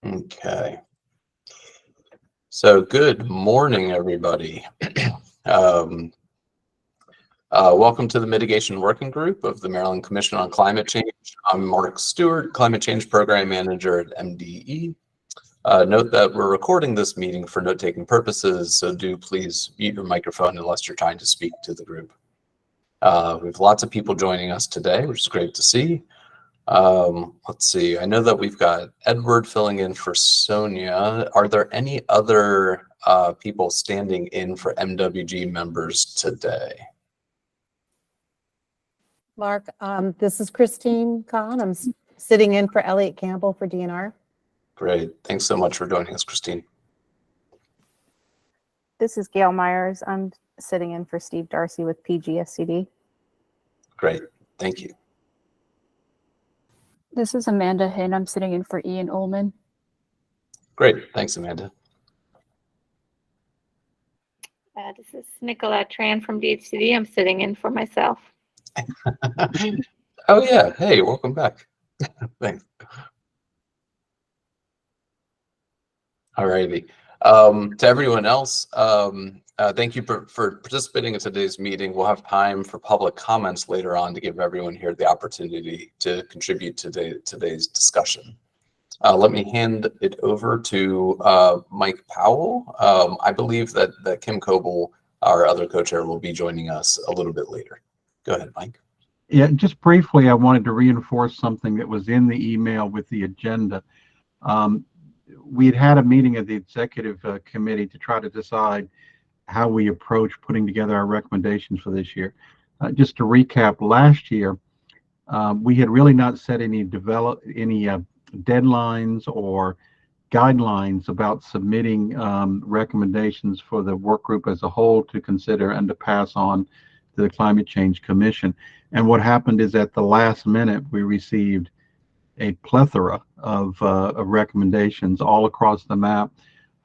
Okay. So good morning, everybody. Welcome to the Mitigation Working Group of the Maryland Commission on Climate Change. I'm Mark Stewart, Climate Change Program Manager at MDE. Note that we're recording this meeting for note-taking purposes, so do please mute your microphone unless you're trying to speak to the group. We have lots of people joining us today, which is great to see. Let's see, I know that we've got Edward filling in for Sonia. Are there any other people standing in for MWG members today? Mark, this is Christine Kahn. I'm sitting in for Elliot Campbell for DNR. Great. Thanks so much for joining us, Christine. This is Gail Myers. I'm sitting in for Steve Darcy with PGSCD. Great. Thank you. This is Amanda Hinn. I'm sitting in for Ian Ullman. Great. Thanks, Amanda. This is Nicolette Tran from DHCD. I'm sitting in for myself. Oh, yeah. Hey, welcome back. Thanks. All righty. To everyone else, thank you for participating in today's meeting. We'll have time for public comments later on to give everyone here the opportunity to contribute to today's discussion. Let me hand it over to Mike Powell. I believe that Kim Coble, our other co-chair, will be joining us a little bit later. Go ahead, Mike. Yeah, just briefly, I wanted to reinforce something that was in the email with the agenda. We had a meeting of the executive committee to try to decide how we approach putting together our recommendations for this year. Just to recap, last year, we had really not set any deadlines or guidelines about submitting recommendations for the work group as a whole to consider and to pass on to the Climate Change Commission. And what happened is at the last minute, we received a plethora of recommendations all across the map,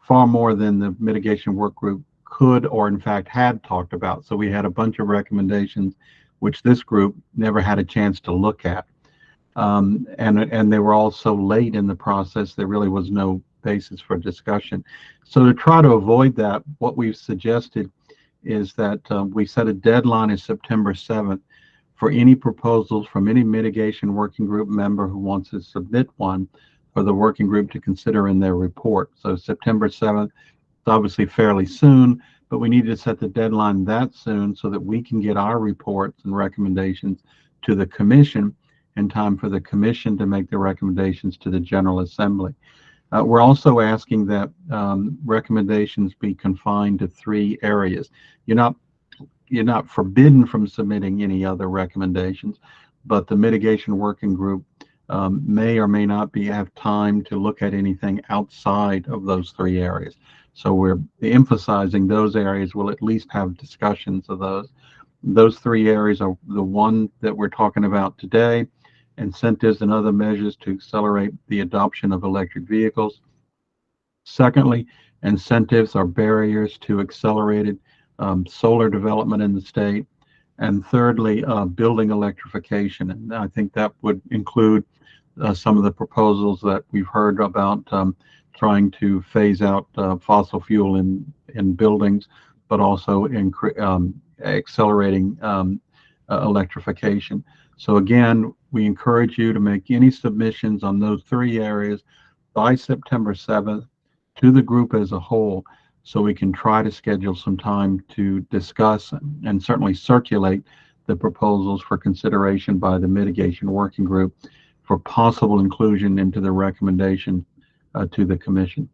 far more than the mitigation work group could or in fact had talked about. So we had a bunch of recommendations which this group never had a chance to look at. And they were all so late in the process, there really was no basis for discussion. So to try to avoid that, what we've suggested is that we set a deadline as September 7th for any proposals from any mitigation working group member who wants to submit one for the working group to consider in their report. So September 7th, it's obviously fairly soon, but we need to set the deadline that soon so that we can get our reports and recommendations to the commission in time for the commission to make the recommendations to the General Assembly. We're also asking that recommendations be confined to 3 areas. You're not forbidden from submitting any other recommendations, but the mitigation working group may or may not have time to look at anything outside of those 3 areas. So we're emphasizing those areas. We'll at least have discussions of those. Those 3 areas are the one that we're talking about today: incentives and other measures to accelerate the adoption of electric vehicles. Secondly, incentives are barriers to accelerated solar development in the state. And thirdly, building electrification. And I think that would include some of the proposals that we've heard about trying to phase out fossil fuel in buildings, but also accelerating electrification. So again, we encourage you to make any submissions on those 3 areas by September 7th to the group as a whole, so we can try to schedule some time to discuss and certainly circulate the proposals for consideration by the mitigation working group for possible inclusion into the recommendation to the commission.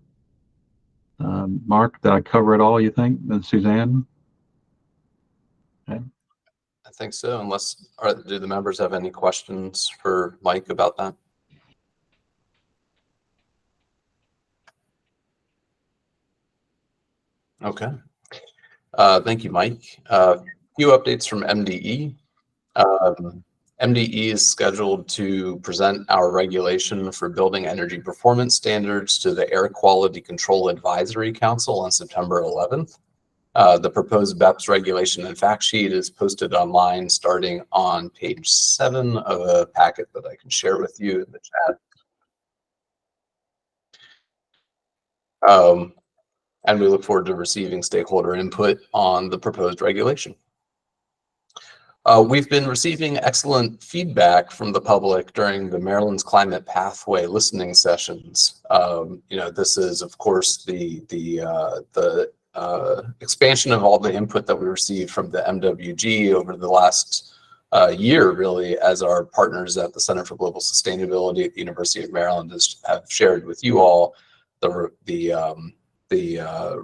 Mark, did I cover it all, you think? And Suzanne? Okay. I think so, unless, do the members have any questions for Mike about that? Okay. Thank you, Mike. Few updates from MDE. MDE is scheduled to present our regulation for building energy performance standards to the Air Quality Control Advisory Council on September 11th. The proposed BEPS regulation and fact sheet is posted online starting on page 7 of a packet that I can share with you in the chat. And we look forward to receiving stakeholder input on the proposed regulation. We've been receiving excellent feedback from the public during the Maryland's Climate Pathway listening sessions. This is, of course, the expansion of all the input that we received from the MWG over the last year, really, as our partners at the Center for Global Sustainability at the University of Maryland have shared with you all the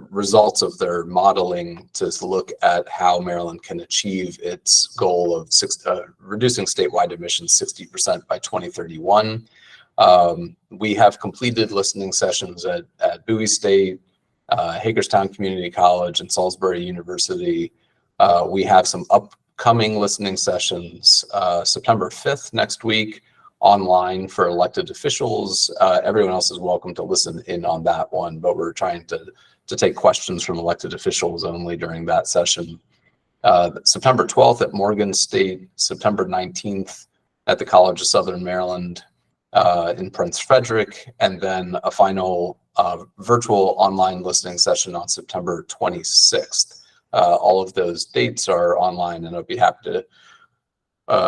results of their modeling to look at how Maryland can achieve its goal of reducing statewide emissions 60% by 2031. We have completed listening sessions at Bowie State, Hagerstown Community College, and Salisbury University. We have some upcoming listening sessions September 5th next week, online for elected officials. Everyone else is welcome to listen in on that one, but we're trying to take questions from elected officials only during that session. September 12th at Morgan State, September 19th at the College of Southern Maryland in Prince Frederick, and then a final virtual online listening session on September 26th. All of those dates are online, and I'd be happy to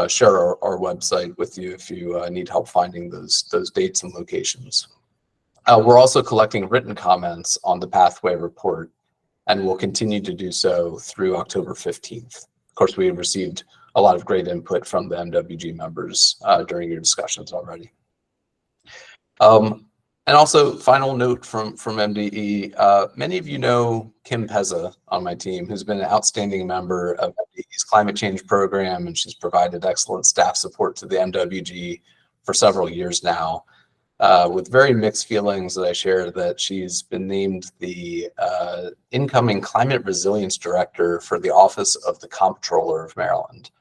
share our website with you if you need help finding those dates and locations. We're also collecting written comments on the pathway report, and we'll continue to do so through October 15th. Of course, we received a lot of great input from the MWG members during your discussions already. And also, final note from MDE, many of you know Kim Pezza on my team, who's been an outstanding member of MDE's climate change program, and she's provided excellent staff support to the MWG for several years now. With very mixed feelings that I share that she's been named the incoming Climate Resilience Director for the Office of the Comptroller of Maryland.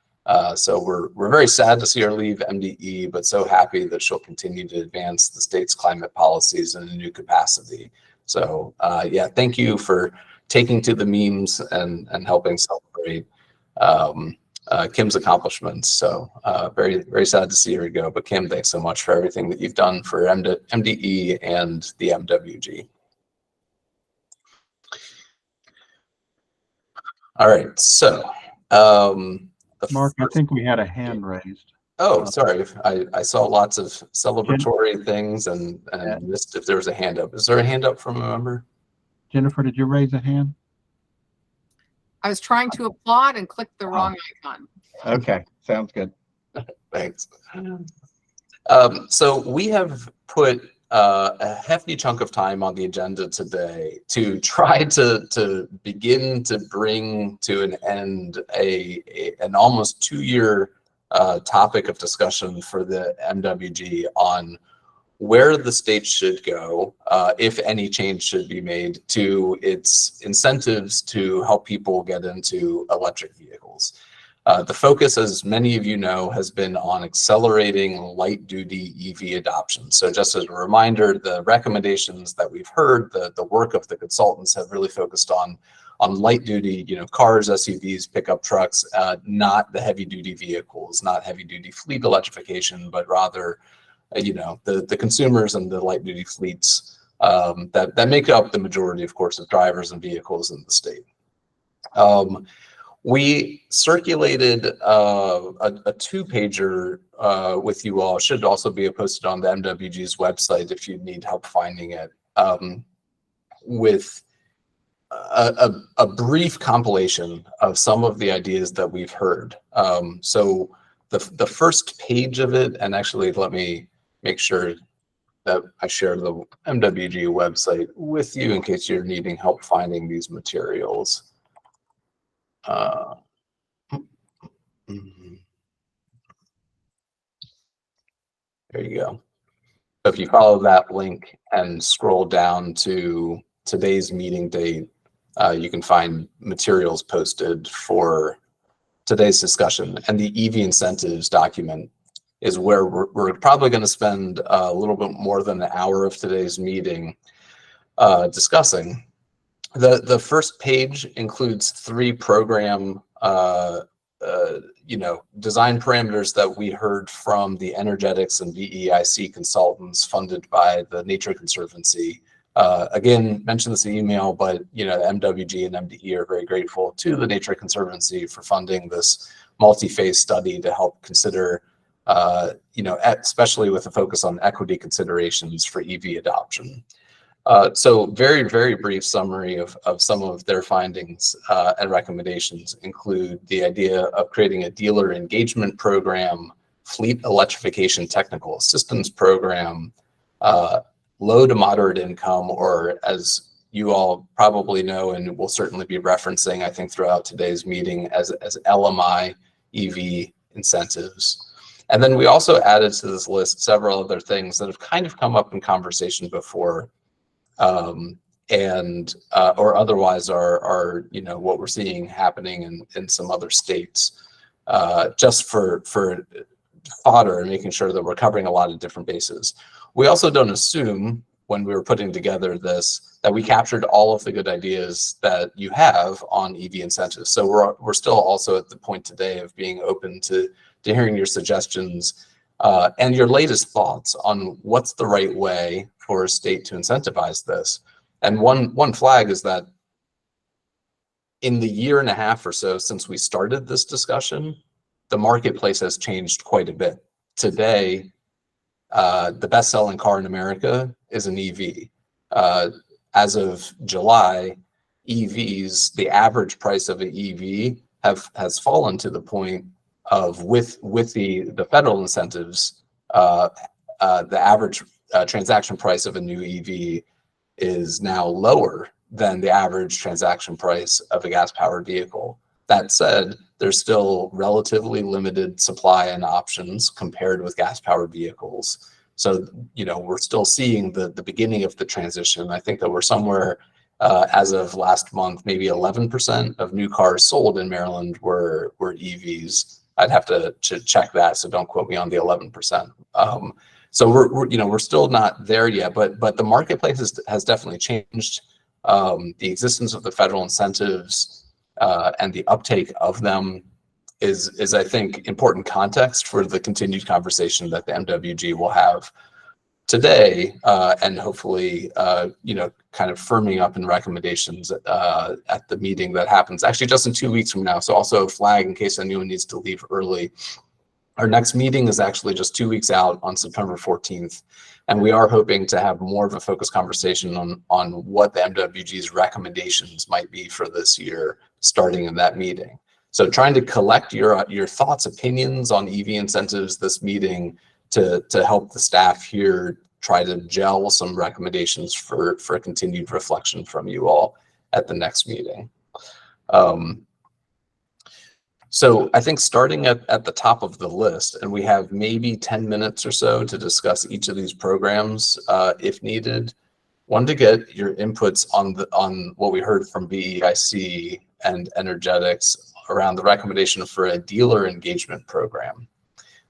So we're very sad to see her leave MDE, but so happy that she'll continue to advance the state's climate policies in a new capacity. So yeah, thank you for taking to the memes and helping celebrate Kim's accomplishments. So very, very sad to see her go. But Kim, thanks so much for everything that you've done for MDE and the MWG. All right, so Mark, I think we had a hand raised. Oh, sorry. I saw lots of celebratory things and missed if there was a hand up. Is there a hand up from a member? Jennifer, did you raise a hand? I was trying to applaud and clicked the wrong icon. Okay, sounds good. Thanks. So we have put a hefty chunk of time on the agenda today to try to begin to bring to an end an almost 2-year topic of discussion for the MWG on where the state should go, if any change should be made to its incentives to help people get into electric vehicles. The focus, as many of you know, has been on accelerating light-duty EV adoption. So just as a reminder, the recommendations that we've heard, the work of the consultants have really focused on light-duty, cars, SUVs, pickup trucks, not the heavy-duty vehicles, not heavy-duty fleet electrification, but rather, the consumers and the light-duty fleets that make up the majority, of course, of drivers and vehicles in the state. We circulated a 2-pager with you all. Should also be posted on the MWG's website if you need help finding it, with a brief compilation of some of the ideas that we've heard. So the first page of it, and actually let me make sure that I share the MWG website with you in case you're needing help finding these materials. There you go. So if you follow that link and scroll down to today's meeting date, you can find materials posted for today's discussion. And the EV incentives document is where we're probably going to spend a little bit more than an hour of today's meeting discussing. The first page includes 3 program design parameters that we heard from the energetics and VEIC consultants funded by the Nature Conservancy Again, mentioned this in email, but the MWG and MDE are very grateful to the Nature Conservancy for funding this multi-phase study to help consider, especially with a focus on equity considerations for EV adoption. So very, very brief summary of some of their findings and recommendations include the idea of creating a dealer engagement program, fleet electrification technical assistance program, low to moderate income, or as you all probably know and will certainly be referencing, I think, throughout today's meeting, as LMI EV incentives. And then we also added to this list several other things that have kind of come up in conversation before, or otherwise are what we're seeing happening in some other states, just for fodder and making sure that we're covering a lot of different bases. We also don't assume when we were putting together this that we captured all of the good ideas that you have on EV incentives. So we're still also at the point today of being open to hearing your suggestions and your latest thoughts on what's the right way for a state to incentivize this. And one flag is that in the year and a half or so since we started this discussion, the marketplace has changed quite a bit. Today, the best-selling car in America is an EV. As of July, EVs, the average price of an EV has fallen to the point of, with the federal incentives, the average transaction price of a new EV is now lower than the average transaction price of a gas-powered vehicle. That said, there's still relatively limited supply and options compared with gas-powered vehicles. So, we're still seeing the beginning of the transition. I think that we're somewhere, as of last month, maybe 11% of new cars sold in Maryland were EVs. I'd have to check that, so don't quote me on the 11%. So we're still not there yet, but the marketplace has definitely changed. The existence of the federal incentives and the uptake of them is I think important context for the continued conversation that the MWG will have today, and hopefully kind of firming up in recommendations at the meeting that happens actually just in 2 weeks from now. So also flag in case anyone needs to leave early. Our next meeting is actually just 2 weeks out on September 14th. And we are hoping to have more of a focused conversation on what the MWG's recommendations might be for this year, starting in that meeting. So trying to collect your thoughts, opinions on EV incentives this meeting to help the staff here try to gel some recommendations for continued reflection from you all at the next meeting. So I think starting at the top of the list, and we have maybe 10 minutes or so to discuss each of these programs if needed. Wanted to get your inputs on what we heard from BEIC and Energetics around the recommendation for a dealer engagement program.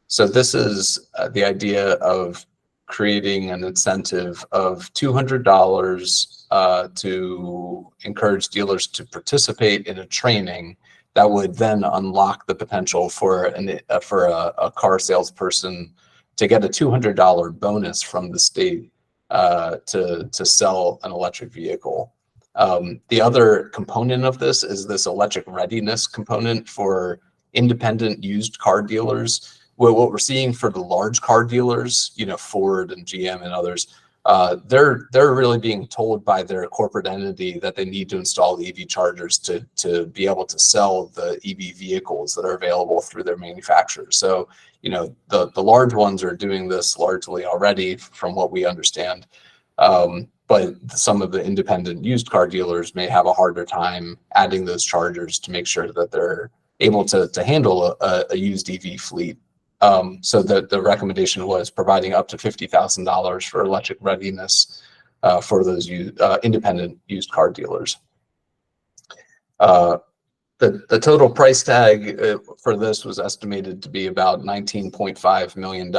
So this is the idea of creating an incentive of $200 to encourage dealers to participate in a training that would then unlock the potential for a car salesperson to get a $200 bonus from the state to sell an electric vehicle. The other component of this is this electric readiness component for independent used car dealers. What we're seeing for the large car dealers, Ford and GM and others, they're really being told by their corporate entity that they need to install EV chargers to be able to sell the EV vehicles that are available through their manufacturers. So, the large ones are doing this largely already from what we understand. But some of the independent used car dealers may have a harder time adding those chargers to make sure that they're able to handle a used EV fleet. So the recommendation was providing up to $50,000 for electric readiness for those independent used car dealers. The total price tag for this was estimated to be about $19.5 million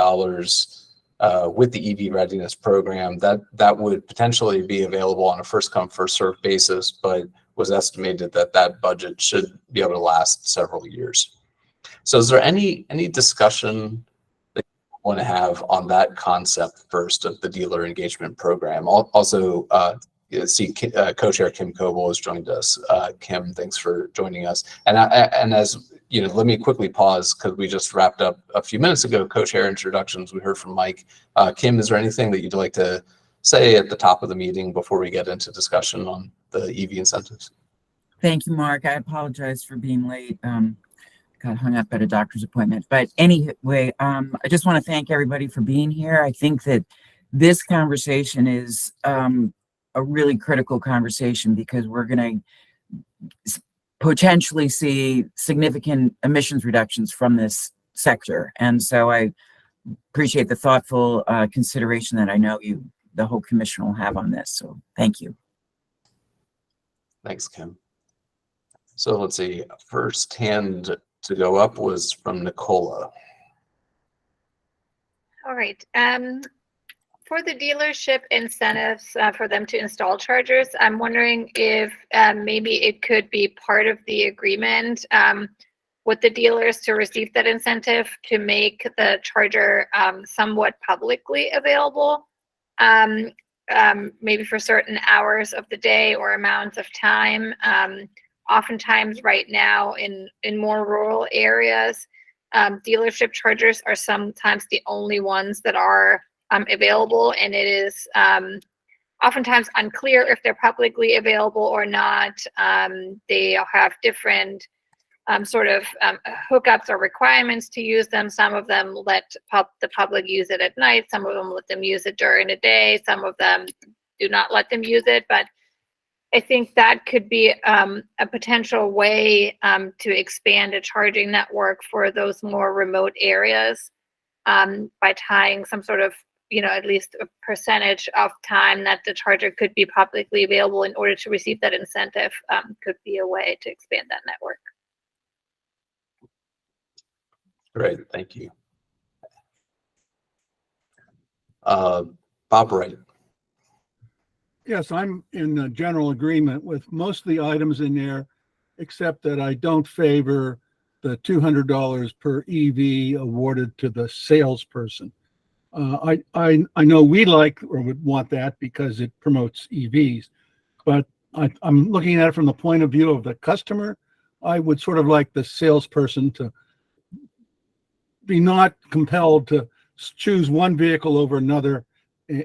with the EV readiness program. That would potentially be available on a first come, first served basis, but was estimated that budget should be able to last several years. So is there any discussion that you want to have on that concept first of the dealer engagement program. Also, see co-chair Kim Coble has joined us. Kim, thanks for joining us. And as you know, let me quickly pause because we just wrapped up a few minutes ago co-chair introductions. We heard from Mike. Kim, is there anything that you'd like to say at the top of the meeting before we get into discussion on the EV incentives? Thank you, Mark. I apologize for being late. Got hung up at a doctor's appointment. But anyway, I just want to thank everybody for being here. I think that this conversation is a really critical conversation because we're going to potentially see significant emissions reductions from this sector. And so I appreciate the thoughtful consideration that I know the whole commission will have on this. So thank you. Thanks, Kim. So let's see, first hand to go up was from Nicola. All right. For the dealership incentives for them to install chargers, I'm wondering if maybe it could be part of the agreement with the dealers to receive that incentive to make the charger somewhat publicly available, maybe for certain hours of the day or amounts of time. Oftentimes right now in more rural areas, dealership chargers are sometimes the only ones that are available, and it is oftentimes unclear if they're publicly available or not. They have different sort of hookups or requirements to use them. Some of them let the public use it at night. Some of them let them use it during the day. Some of them do not let them use it. But I think that could be a potential way to expand a charging network for those more remote areas by tying some sort of, at least a percentage of time that the charger could be publicly available in order to receive that incentive could be a way to expand that network. Great, thank you. Bob Wright. Yes, I'm in general agreement with most of the items in there, except that I don't favor the $200 per EV awarded to the salesperson. I know we like or would want that because it promotes EVs, but I'm looking at it from the point of view of the customer. I would sort of like the salesperson to be not compelled to choose one vehicle over another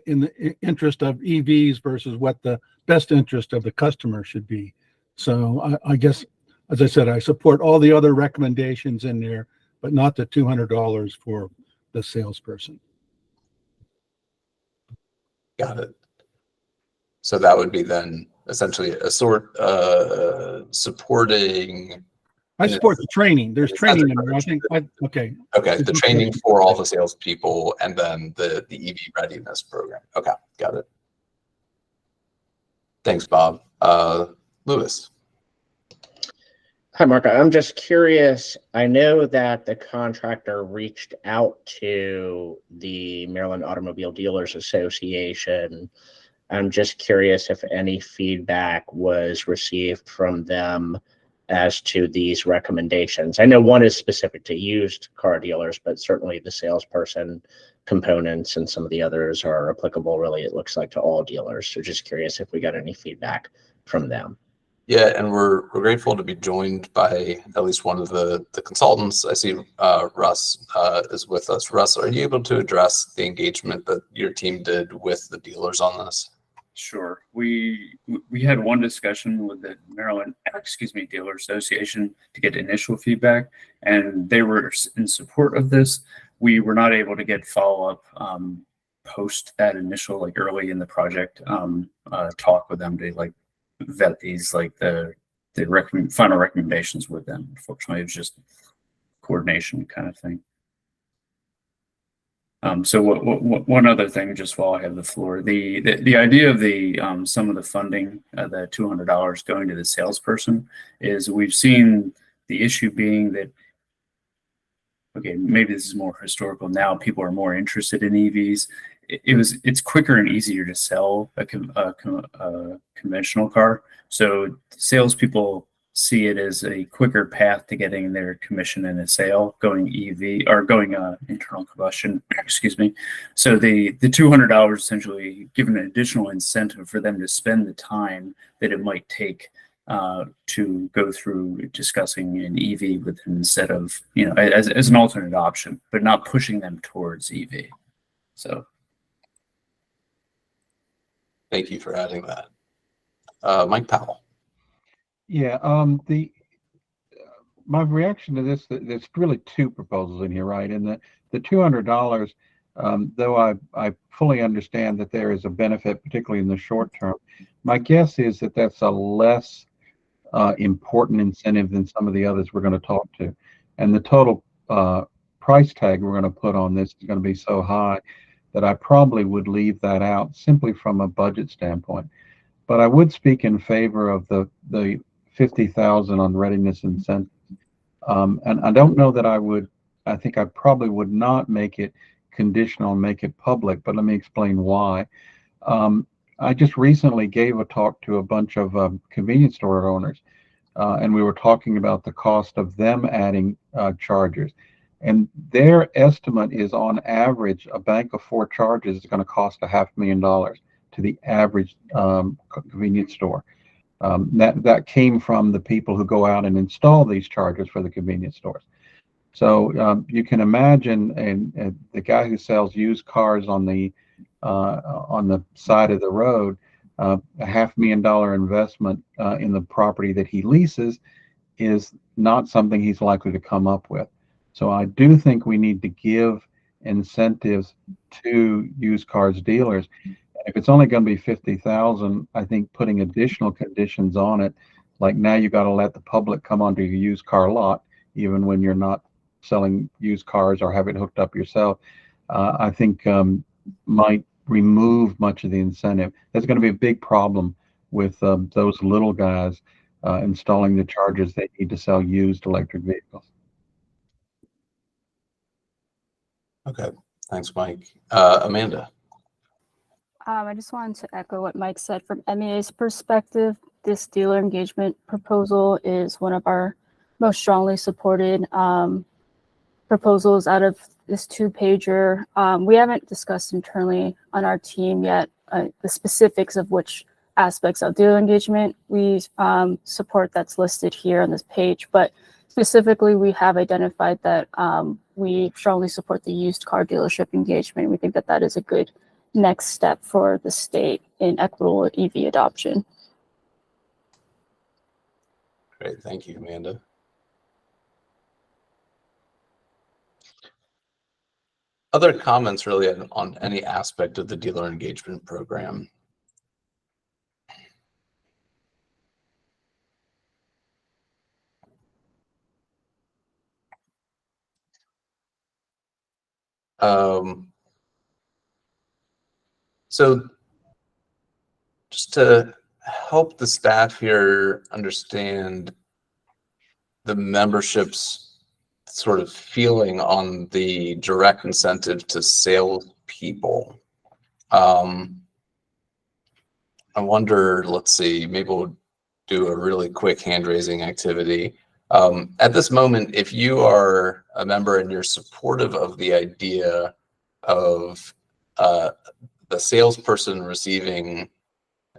in the interest of EVs versus what the best interest of the customer should be. So I guess, as I said, I support all the other recommendations in there, but not the $200 for the salesperson. Got it. So that would be then essentially a sort supporting. I support the training. There's training in there. I think, okay. Okay, the training for all the salespeople and then the EV readiness program. Okay, got it. Thanks, Bob. Lewis. Hi, Mark. I'm just curious. I know that the contractor reached out to the Maryland Automobile Dealers Association. I'm just curious if any feedback was received from them as to these recommendations. I know one is specific to used car dealers, but certainly the salesperson components and some of the others are applicable, really, it looks like, to all dealers. So just curious if we got any feedback from them. Yeah, and we're grateful to be joined by at least one of the consultants. I see Russ is with us. Russ, are you able to address the engagement that your team did with the dealers on this? Sure. We had one discussion with the Maryland, Dealer Association to get initial feedback, and they were in support of this. We were not able to get follow-up post that initial, early in the project talk with them to vet these, the final recommendations with them. Unfortunately, it was just coordination kind of thing. So one other thing, just while I have the floor, the idea of the some of the funding, the $200 going to the salesperson, is we've seen the issue being that, okay, maybe this is more historical now. People are more interested in EVs. It's quicker and easier to sell a conventional car. So salespeople see it as a quicker path to getting their commission in a sale, going EV or going internal combustion, excuse me. So the $200 essentially give an additional incentive for them to spend the time that it might take to go through discussing an EV with them instead of, as an alternate option, but not pushing them towards EV. So. Thank you for adding that. Mike Powell. Yeah, my reaction to this, there's really two proposals in here, right? And the $200, though I fully understand that there is a benefit, particularly in the short term, my guess is that that's a less important incentive than some of the others we're going to talk to. And the total price tag we're going to put on this is going to be so high that I probably would leave that out simply from a budget standpoint. But I would speak in favor of the $50,000 on readiness incentives. And I don't know that I think I probably would not make it conditional and make it public, but let me explain why. I just recently gave a talk to a bunch of convenience store owners, and we were talking about the cost of them adding chargers. And their estimate is, on average, a bank of 4 chargers is going to cost $500,000 to the average convenience store. That came from the people who go out and install these chargers for the convenience stores. So you can imagine the guy who sells used cars on the side of the road, a $500,000 investment in the property that he leases is not something he's likely to come up with. So I do think we need to give incentives to used cars dealers. If it's only going to be $50,000, I think putting additional conditions on it, like now you got to let the public come onto your used car lot, even when you're not selling used cars or have it hooked up yourself, I think might remove much of the incentive. There's going to be a big problem with those little guys installing the chargers they need to sell used electric vehicles. Okay, thanks, Mike. Amanda. I just wanted to echo what Mike said. From MEA's perspective, this dealer engagement proposal is one of our most strongly supported proposals out of this 2-pager. We haven't discussed internally on our team yet the specifics of which aspects of dealer engagement we support that's listed here on this page, but specifically we have identified that we strongly support the used car dealership engagement. We think that that is a good next step for the state in equitable EV adoption. Great, thank you, Amanda. Other comments really on any aspect of the dealer engagement program? So just to help the staff here understand the membership's sort of feeling on the direct incentive to salespeople, I wonder, let's see, maybe we'll do a really quick hand raising activity. At this moment, if you are a member and you're supportive of the idea of the salesperson receiving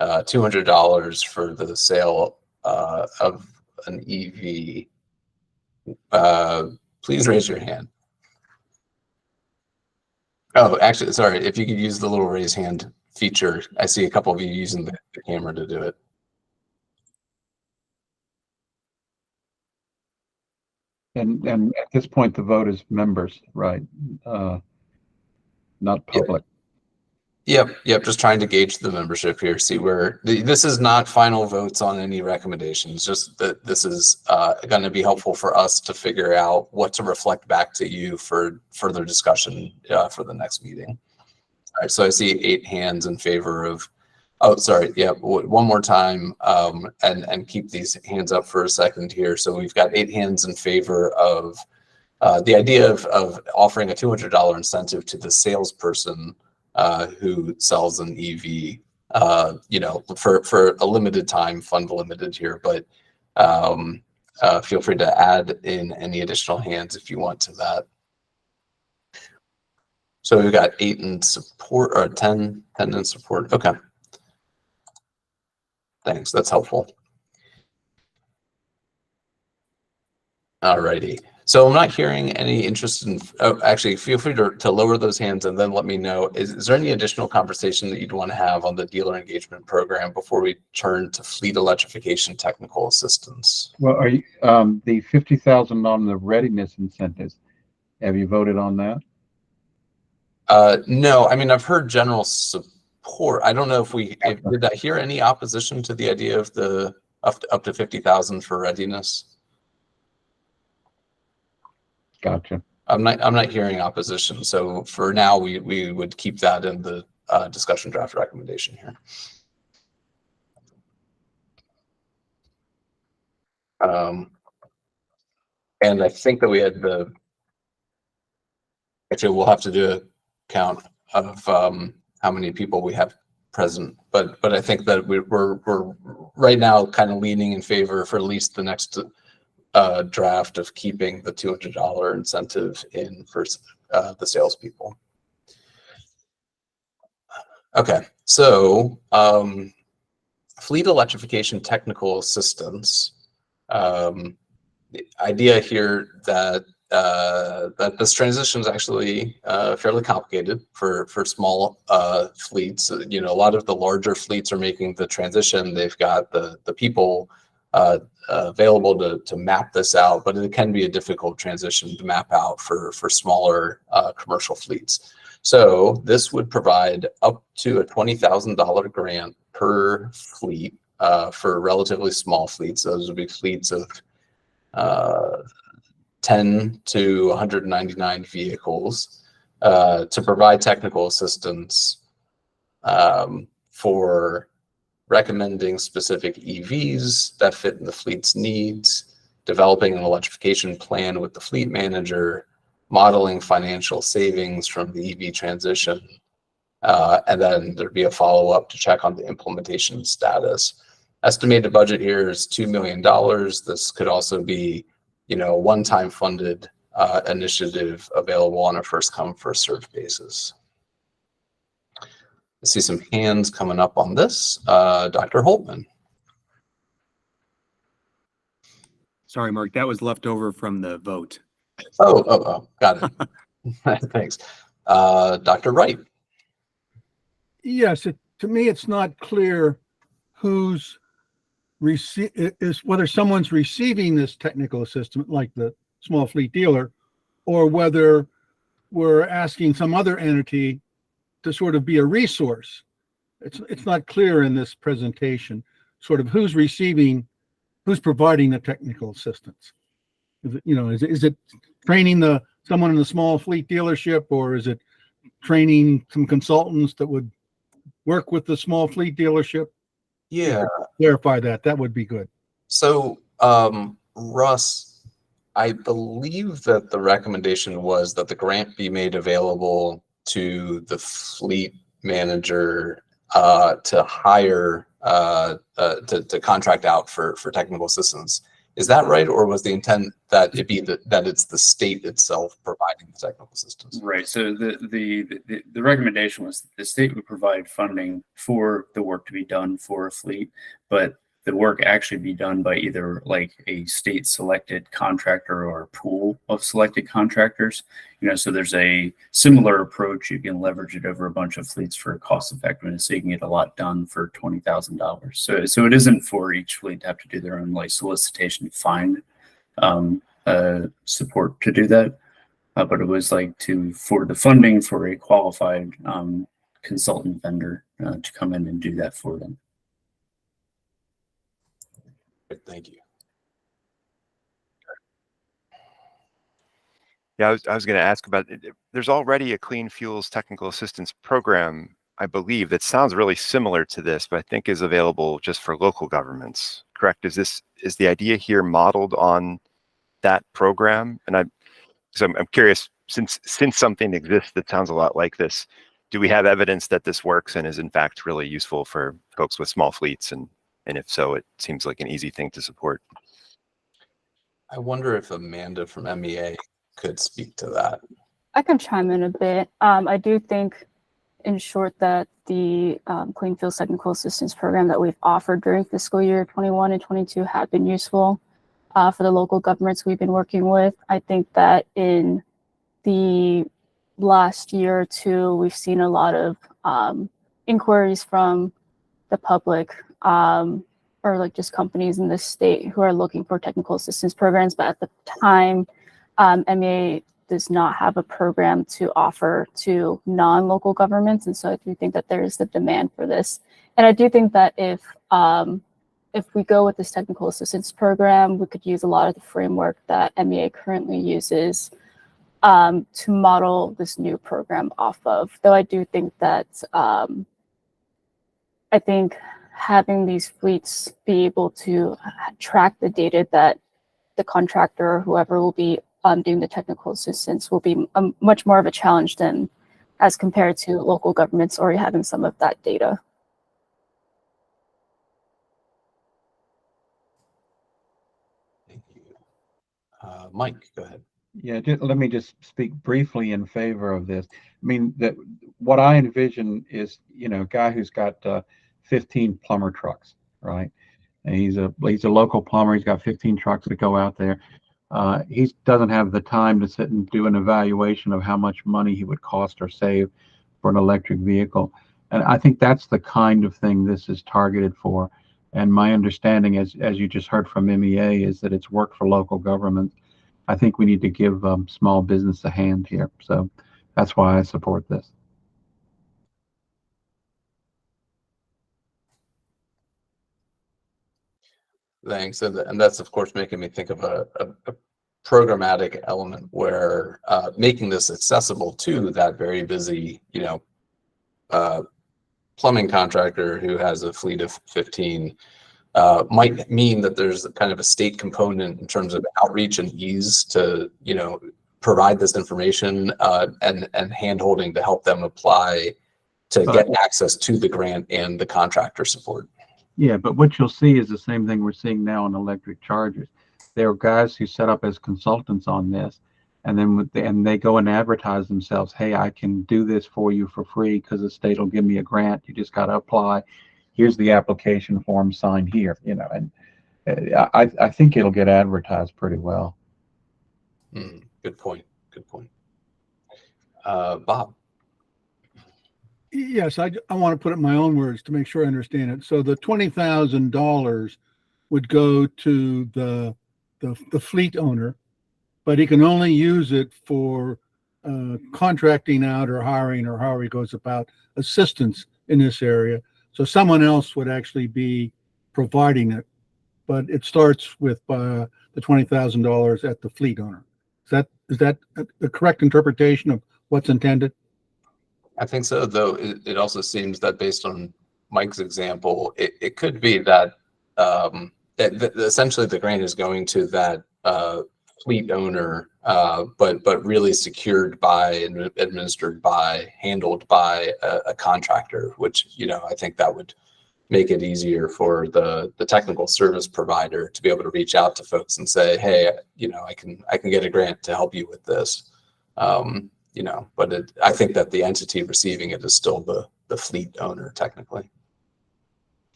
$200 for the sale of an EV, please raise your hand. Oh, actually, sorry, if you could use the little raise hand feature. I see a couple of you using the camera to do it. And at this point, the vote is members, right? Not public. Yep. Just trying to gauge the membership here. See where this is not final votes on any recommendations. Just that this is going to be helpful for us to figure out what to reflect back to you for further discussion for the next meeting. All right. So I see 8 hands in favor of. Oh, sorry. Yeah. One more time, and keep these hands up for a second here. So we've got 8 hands in favor of the idea of offering a $200 incentive to the salesperson who sells an EV, for a limited time, fund limited here, but Feel free to add in any additional hands if you want to that. So we've got 8 in support, or 10 in support. Okay. Thanks, that's helpful. Alrighty. So I'm not hearing any interest in, oh, actually, feel free to lower those hands and then let me know. Is there any additional conversation that you'd want to have on the dealer engagement program before we turn to fleet electrification technical assistance? Well, are you, the 50,000 on the readiness incentives, have you voted on that? No, I mean, I've heard general support. I don't know if did I hear any opposition to the idea of the up to 50,000 for readiness? Gotcha. I'm not hearing opposition. So for now, we would keep that in the discussion draft recommendation here. And I think that we had actually we'll have to do a count of how many people we have present, but I think that we're right now kind of leaning in favor for at least the next draft of keeping the $200 incentive in for the salespeople. Okay, so fleet electrification technical assistance. The idea here that this transition is actually fairly complicated for small fleets. You know, a lot of the larger fleets are making the transition. They've got the people available to map this out, but it can be a difficult transition to map out for smaller commercial fleets. So this would provide up to a $20,000 grant per fleet for relatively small fleets. Those would be fleets of 10 to 199 vehicles to provide technical assistance for recommending specific EVs that fit in the fleet's needs, developing an electrification plan with the fleet manager, modeling financial savings from the EV transition, and then there'd be a follow-up to check on the implementation status. Estimated budget here is $2 million. This could also be, you know, a one-time funded initiative available on a first-come, first-served basis. I see some hands coming up on this. Dr. Holtman. Sorry, Mark, that was left over from the vote. Oh, got it. Thanks. Dr. Wright. Yes, to me, it's not clear who's whether someone's receiving this technical assistance, like the small fleet dealer, or whether we're asking some other entity to sort of be a resource. It's not clear in this presentation, sort of who's providing the technical assistance. Is it, you know, is it training someone in the small fleet dealership, or is it training some consultants that would work with the small fleet dealership? Yeah. Clarify that. That would be good. So, Russ, I believe that the recommendation was that the grant be made available to the fleet manager to hire to contract out for technical assistance. Is that right, or was the intent that it be that it's the state itself providing the technical assistance? Right. So the recommendation was that the state would provide funding for the work to be done for a fleet, but the work actually be done by either like a state selected contractor or a pool of selected contractors. You know, so there's a similar approach. You can leverage it over a bunch of fleets for cost effectiveness, so you can get a lot done for $20,000. So it isn't for each fleet to have to do their own like solicitation to find support to do that. But it was like for the funding for a qualified consultant vendor to come in and do that for them. Thank you. Yeah, I was going to ask about it. There's already a clean fuels technical assistance program, I believe, that sounds really similar to this, but I think is available just for local governments. Correct? Is the idea here modeled on that program? And I'm curious, since something exists that sounds a lot like this, do we have evidence that this works and is in fact really useful for folks with small fleets? And if so, it seems like an easy thing to support. I wonder if Amanda from MEA could speak to that. I can chime in a bit. I do think, in short, that the Clean Fuels Technical Assistance Program that we've offered during fiscal year 21 and 22 have been useful for the local governments we've been working with. I think that in the last year or two, we've seen a lot of inquiries from the public or like just companies in the state who are looking for technical assistance programs. But at the time, MEA does not have a program to offer to non-local governments. And so I do think that there is the demand for this. And I do think that if we go with this technical assistance program, we could use a lot of the framework that MEA currently uses to model this new program off of. Though I do think that I think having these fleets be able to track the data that the contractor or whoever will be doing the technical assistance will be much more of a challenge than as compared to local governments already having some of that data. Thank you. Mike, go ahead. Yeah, let me just speak briefly in favor of this. I mean, what I envision is, a guy who's got 15 plumber trucks, right? And he's a local plumber. He's got 15 trucks that go out there. He doesn't have the time to sit and do an evaluation of how much money he would cost or save for an electric vehicle. And I think that's the kind of thing this is targeted for. And my understanding, as you just heard from MEA, is that it's work for local government. I think we need to give small business a hand here. So that's why I support this. Thanks. And that's, of course, making me think of a programmatic element where making this accessible to that very busy, plumbing contractor who has a fleet of 15 might mean that there's kind of a state component in terms of outreach and ease to, provide this information and hand-holding to help them apply to get access to the grant and the contractor support. Yeah, but what you'll see is the same thing we're seeing now in electric chargers. There are guys who set up as consultants on this, and then they go and advertise themselves. Hey, I can do this for you for free because the state will give me a grant. You just got to apply. Here's the application form, sign here. And I think it'll get advertised pretty well. Good point. Good point. Bob. Yes, I want to put it in my own words to make sure I understand it. So the $20,000 would go to the fleet owner, but he can only use it for contracting out or hiring or however he goes about assistance in this area. So someone else would actually be providing it, but it starts with the $20,000 at the fleet owner. Is that the correct interpretation of what's intended? I think so, though it also seems that based on Mike's example, it could be that essentially the grant is going to that fleet owner, but really secured by and administered by, handled by a contractor, which, I think that would make it easier for the technical service provider to be able to reach out to folks and say, hey, I can get a grant to help you with this. But I think that the entity receiving it is still the fleet owner technically.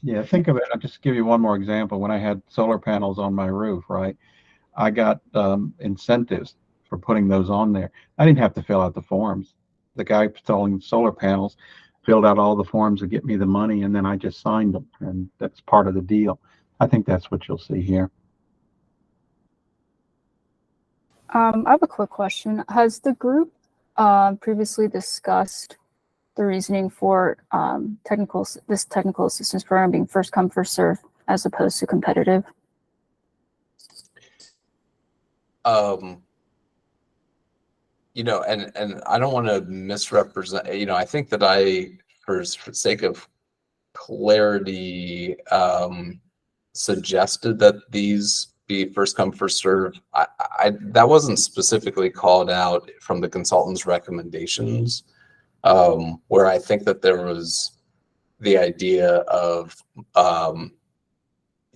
Yeah, think of it. I'll just give you one more example. When I had solar panels on my roof, right, I got incentives for putting those on there. I didn't have to fill out the forms. The guy installing solar panels filled out all the forms to get me the money, and then I just signed them, and that's part of the deal. I think that's what you'll see here. I have a quick question. Has the group previously discussed the reasoning for this technical assistance program being first come, first serve as opposed to competitive? And I don't want to misrepresent, I think that for sake of clarity, suggested that these be first come, first serve. That wasn't specifically called out from the consultant's recommendations, where I think that there was the idea of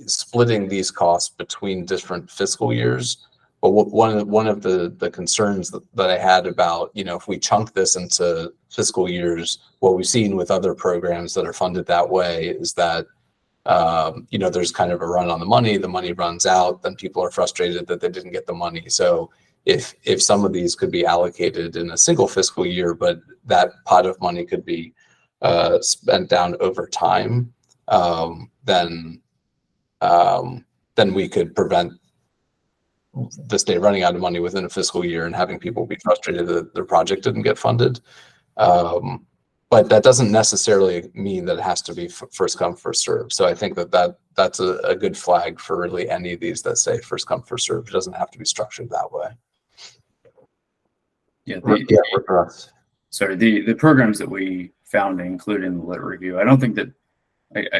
splitting these costs between different fiscal years. But one of the concerns that I had about, if we chunk this into fiscal years, what we've seen with other programs that are funded that way is that, there's kind of a run on the money runs out, then people are frustrated that they didn't get the money. So if some of these could be allocated in a single fiscal year, but that pot of money could be spent down over time, then we could prevent the state running out of money within a fiscal year and having people be frustrated that their project didn't get funded. But that doesn't necessarily mean that it has to be first come, first serve. So I think that's a good flag for really any of these that say first come, first serve. It doesn't have to be structured that way. Yeah. Sorry, the programs that we found included in the lit review, I don't think that,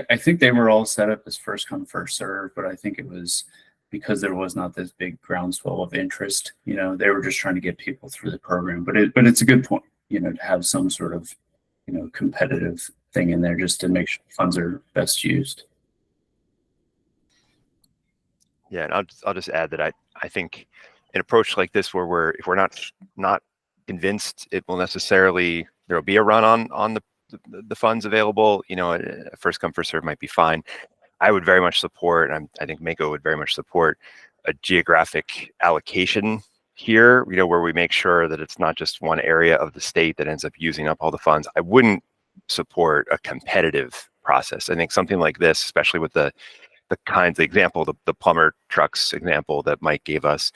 I think they were all set up as first come, first serve, but I think it was because there was not this big groundswell of interest. They were just trying to get people through the program. But it's a good point, to have some sort of, competitive thing in there just to make sure funds are best used. Yeah, and I'll just add that I think an approach like this, where if we're not convinced it will necessarily, there will be a run on the funds available, a first come, first serve might be fine. I would very much support, and I think Mako would very much support, a geographic allocation here, where we make sure that it's not just one area of the state that ends up using up all the funds. I wouldn't support a competitive process. I think something like this, especially with the example, the plumber trucks example that Mike gave us,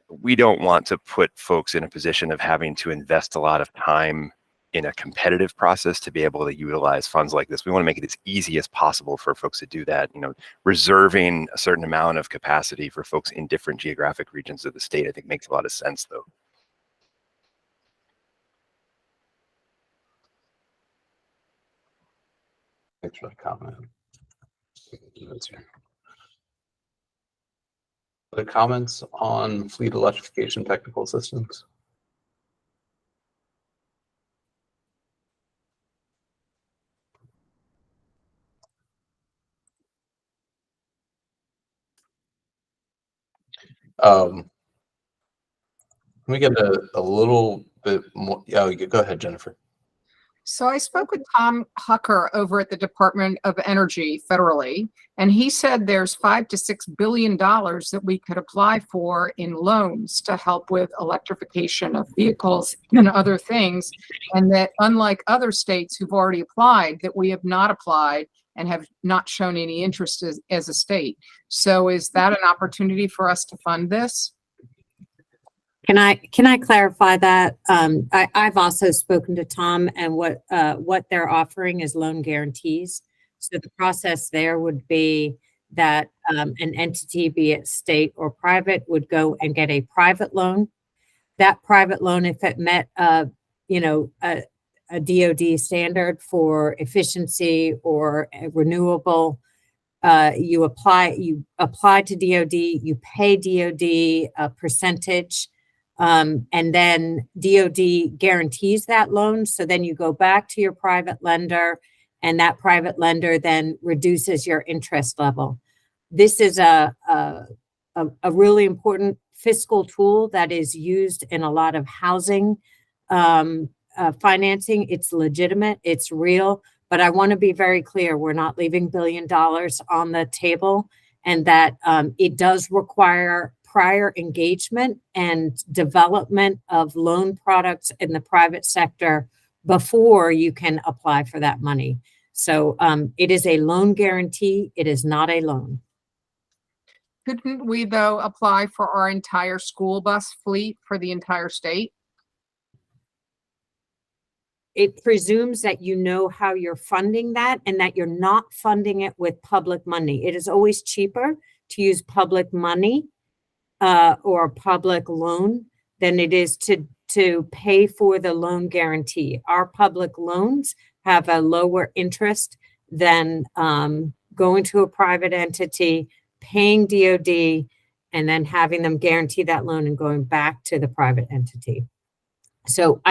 we don't want to put folks in a position of having to invest a lot of time in a competitive process to be able to utilize funds like this. We want to make it as easy as possible for folks to do that. Reserving a certain amount of capacity for folks in different geographic regions of the state, I think makes a lot of sense, though. Thanks for that comment. Other comments on fleet electrification technical assistance? Can we get a little bit more? Yeah, go ahead, Jennifer. So I spoke with Tom Hucker over at the Department of Energy federally, and he said there's $5 to $6 billion that we could apply for in loans to help with electrification of vehicles and other things. And that unlike other states who've already applied, that we have not applied and have not shown any interest as a state. So is that an opportunity for us to fund this? Can I clarify that? I've also spoken to Tom, and what they're offering is loan guarantees. So the process there would be that an entity, be it state or private, would go and get a private loan. That private loan, if it met a DoD standard for efficiency or renewable, you apply to DoD, you pay DoD a percentage. And then DoD guarantees that loan. So then you go back to your private lender, and that private lender then reduces your interest level. This is a really important fiscal tool that is used in a lot of housing financing. It's legitimate, it's real, but I want to be very clear, we're not leaving $1 billion on the table, and that it does require prior engagement and development of loan products in the private sector before you can apply for that money. So it is a loan guarantee. It is not a loan. Couldn't we, though, apply for our entire school bus fleet for the entire state? It presumes that you know how you're funding that and that you're not funding it with public money. It is always cheaper to use public money or public loan than it is to pay for the loan guarantee. Our public loans have a lower interest than going to a private entity, paying DoD, and then having them guarantee that loan and going back to the private entity. So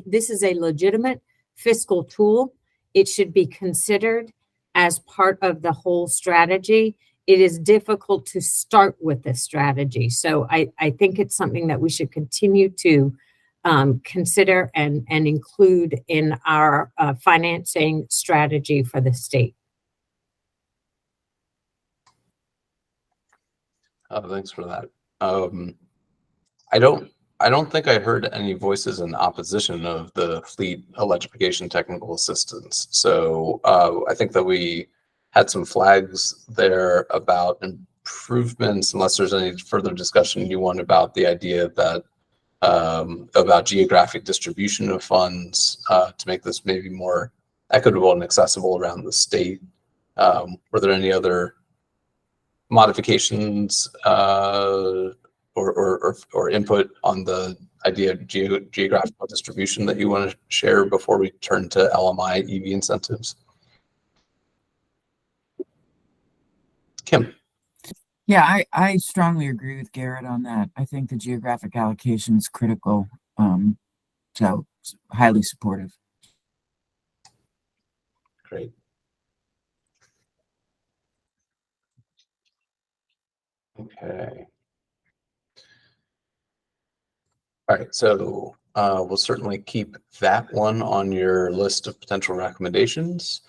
this is a legitimate fiscal tool. It should be considered as part of the whole strategy. it is difficult to start with this strategy. So I think it's something that we should continue to consider and include in our financing strategy for the state. Thanks for that. I don't think I heard any voices in opposition of the fleet electrification technical assistance. So I think that we had some flags there about improvements, unless there's any further discussion you want about the idea that about geographic distribution of funds to make this maybe more equitable and accessible around the state. Were there any other modifications or input on the idea of geographical distribution that you want to share before we turn to LMI EV incentives? Kim. Yeah, I strongly agree with Garrett on that. I think the geographic allocation is critical. So highly supportive. Great. Okay. All right, so we'll certainly keep that one on your list of potential recommendations.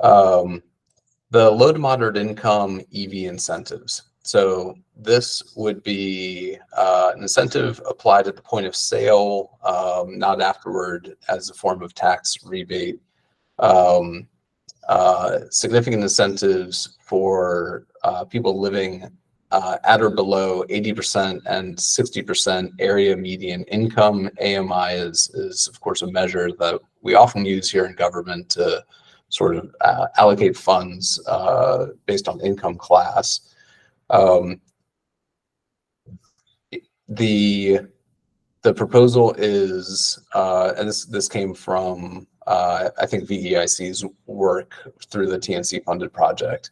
The low to moderate income EV incentives. So this would be an incentive applied at the point of sale, not afterward as a form of tax rebate. Significant incentives for people living at or below 80% and 60% area median income. AMI is of course a measure that we often use here in government to sort of allocate funds based on income class. The proposal is, and this came from I think VEIC's work through the TNC funded project.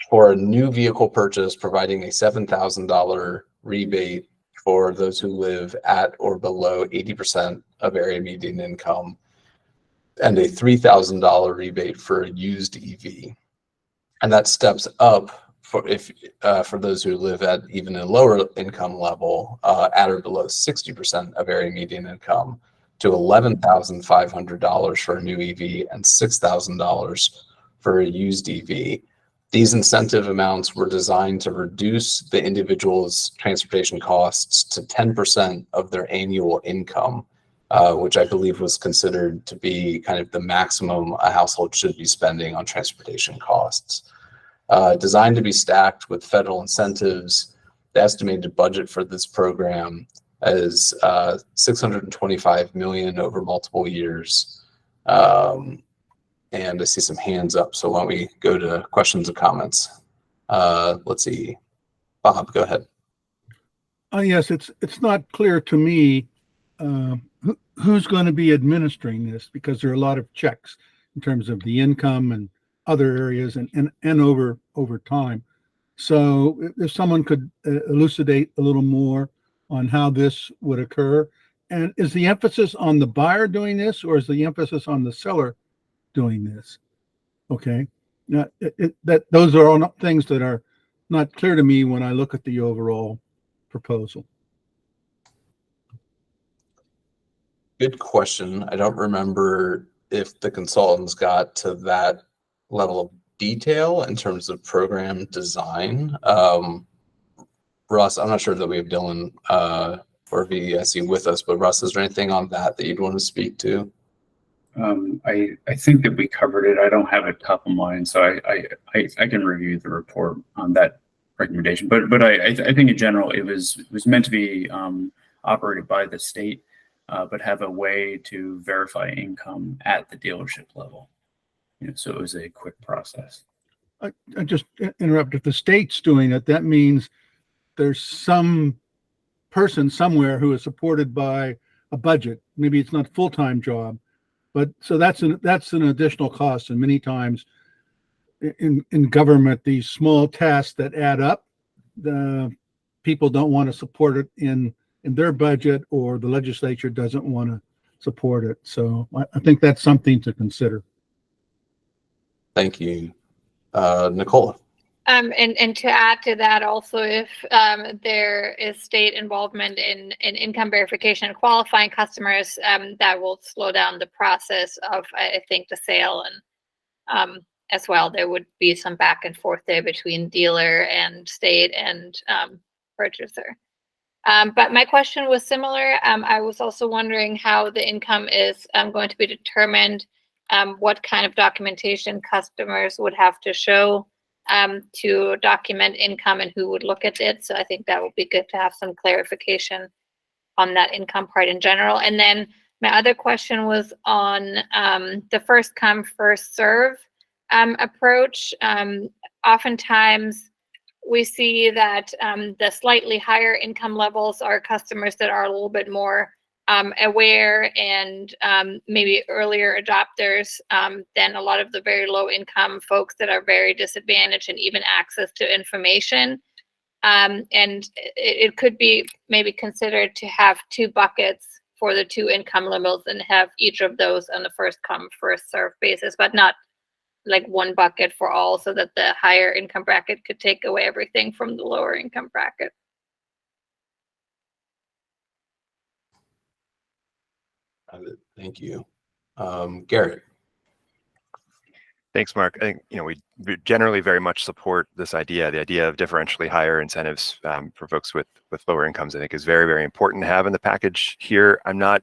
For a new vehicle purchase, providing a $7,000 rebate for those who live at or below 80% of area median income, and a $3,000 rebate for a used EV. And that steps up for those who live at even a lower income level, at or below 60% of area median income, to $11,500 for a new EV and $6,000 for a used EV. These incentive amounts were designed to reduce the individual's transportation costs to 10% of their annual income, which I believe was considered to be kind of the maximum a household should be spending on transportation costs. Designed to be stacked with federal incentives, the estimated budget for this program is $625 million over multiple years. And I see some hands up, so why don't we go to questions and comments? Let's see. Bob, go ahead. Yes, it's not clear to me who's going to be administering this, because there are a lot of checks in terms of the income and other areas and over time. So if someone could elucidate a little more on how this would occur, and is the emphasis on the buyer doing this, or is the emphasis on the seller doing this? Okay, now those are all things that are not clear to me when I look at the overall proposal. Good question. I don't remember if the consultants got to that level of detail in terms of program design. Russ, I'm not sure that we have Dylan or VEIC with us, but Russ, is there anything on that you'd want to speak to? I think that we covered it. I don't have it top of mind, so I can review the report on that recommendation. But I think in general it was meant to be operated by the state, but have a way to verify income at the dealership level. So it was a quick process. I just interrupt. If the state's doing it, that means there's some person somewhere who is supported by a budget. Maybe it's not a full-time job. But so that's an additional cost, and many times in government, these small tasks that add up, the people don't want to support it in their budget, or the legislature doesn't want to support it. So I think that's something to consider. Thank you. Nicola. And to add to that also, if there is state involvement in income verification and qualifying customers, that will slow down the process of, I think, the sale. And as well, there would be some back and forth there between dealer and state and purchaser. But my question was similar. I was also wondering how the income is going to be determined, what kind of documentation customers would have to show to document income and who would look at it. So I think that would be good to have some clarification on that income part in general. And then my other question was on the first come, first serve approach. Oftentimes we see that the slightly higher income levels are customers that are a little bit more aware and maybe earlier adopters than a lot of the very low income folks that are very disadvantaged and even access to information. And it could be maybe considered to have two buckets for the two income levels and have each of those on the first come, first serve basis, but not like one bucket for all, so that the higher income bracket could take away everything from the lower income bracket. Thank you. Garrett. Thanks, Mark. I think, we generally very much support this idea. The idea of differentially higher incentives for folks with lower incomes, I think, is very, very important to have in the package here. I'm not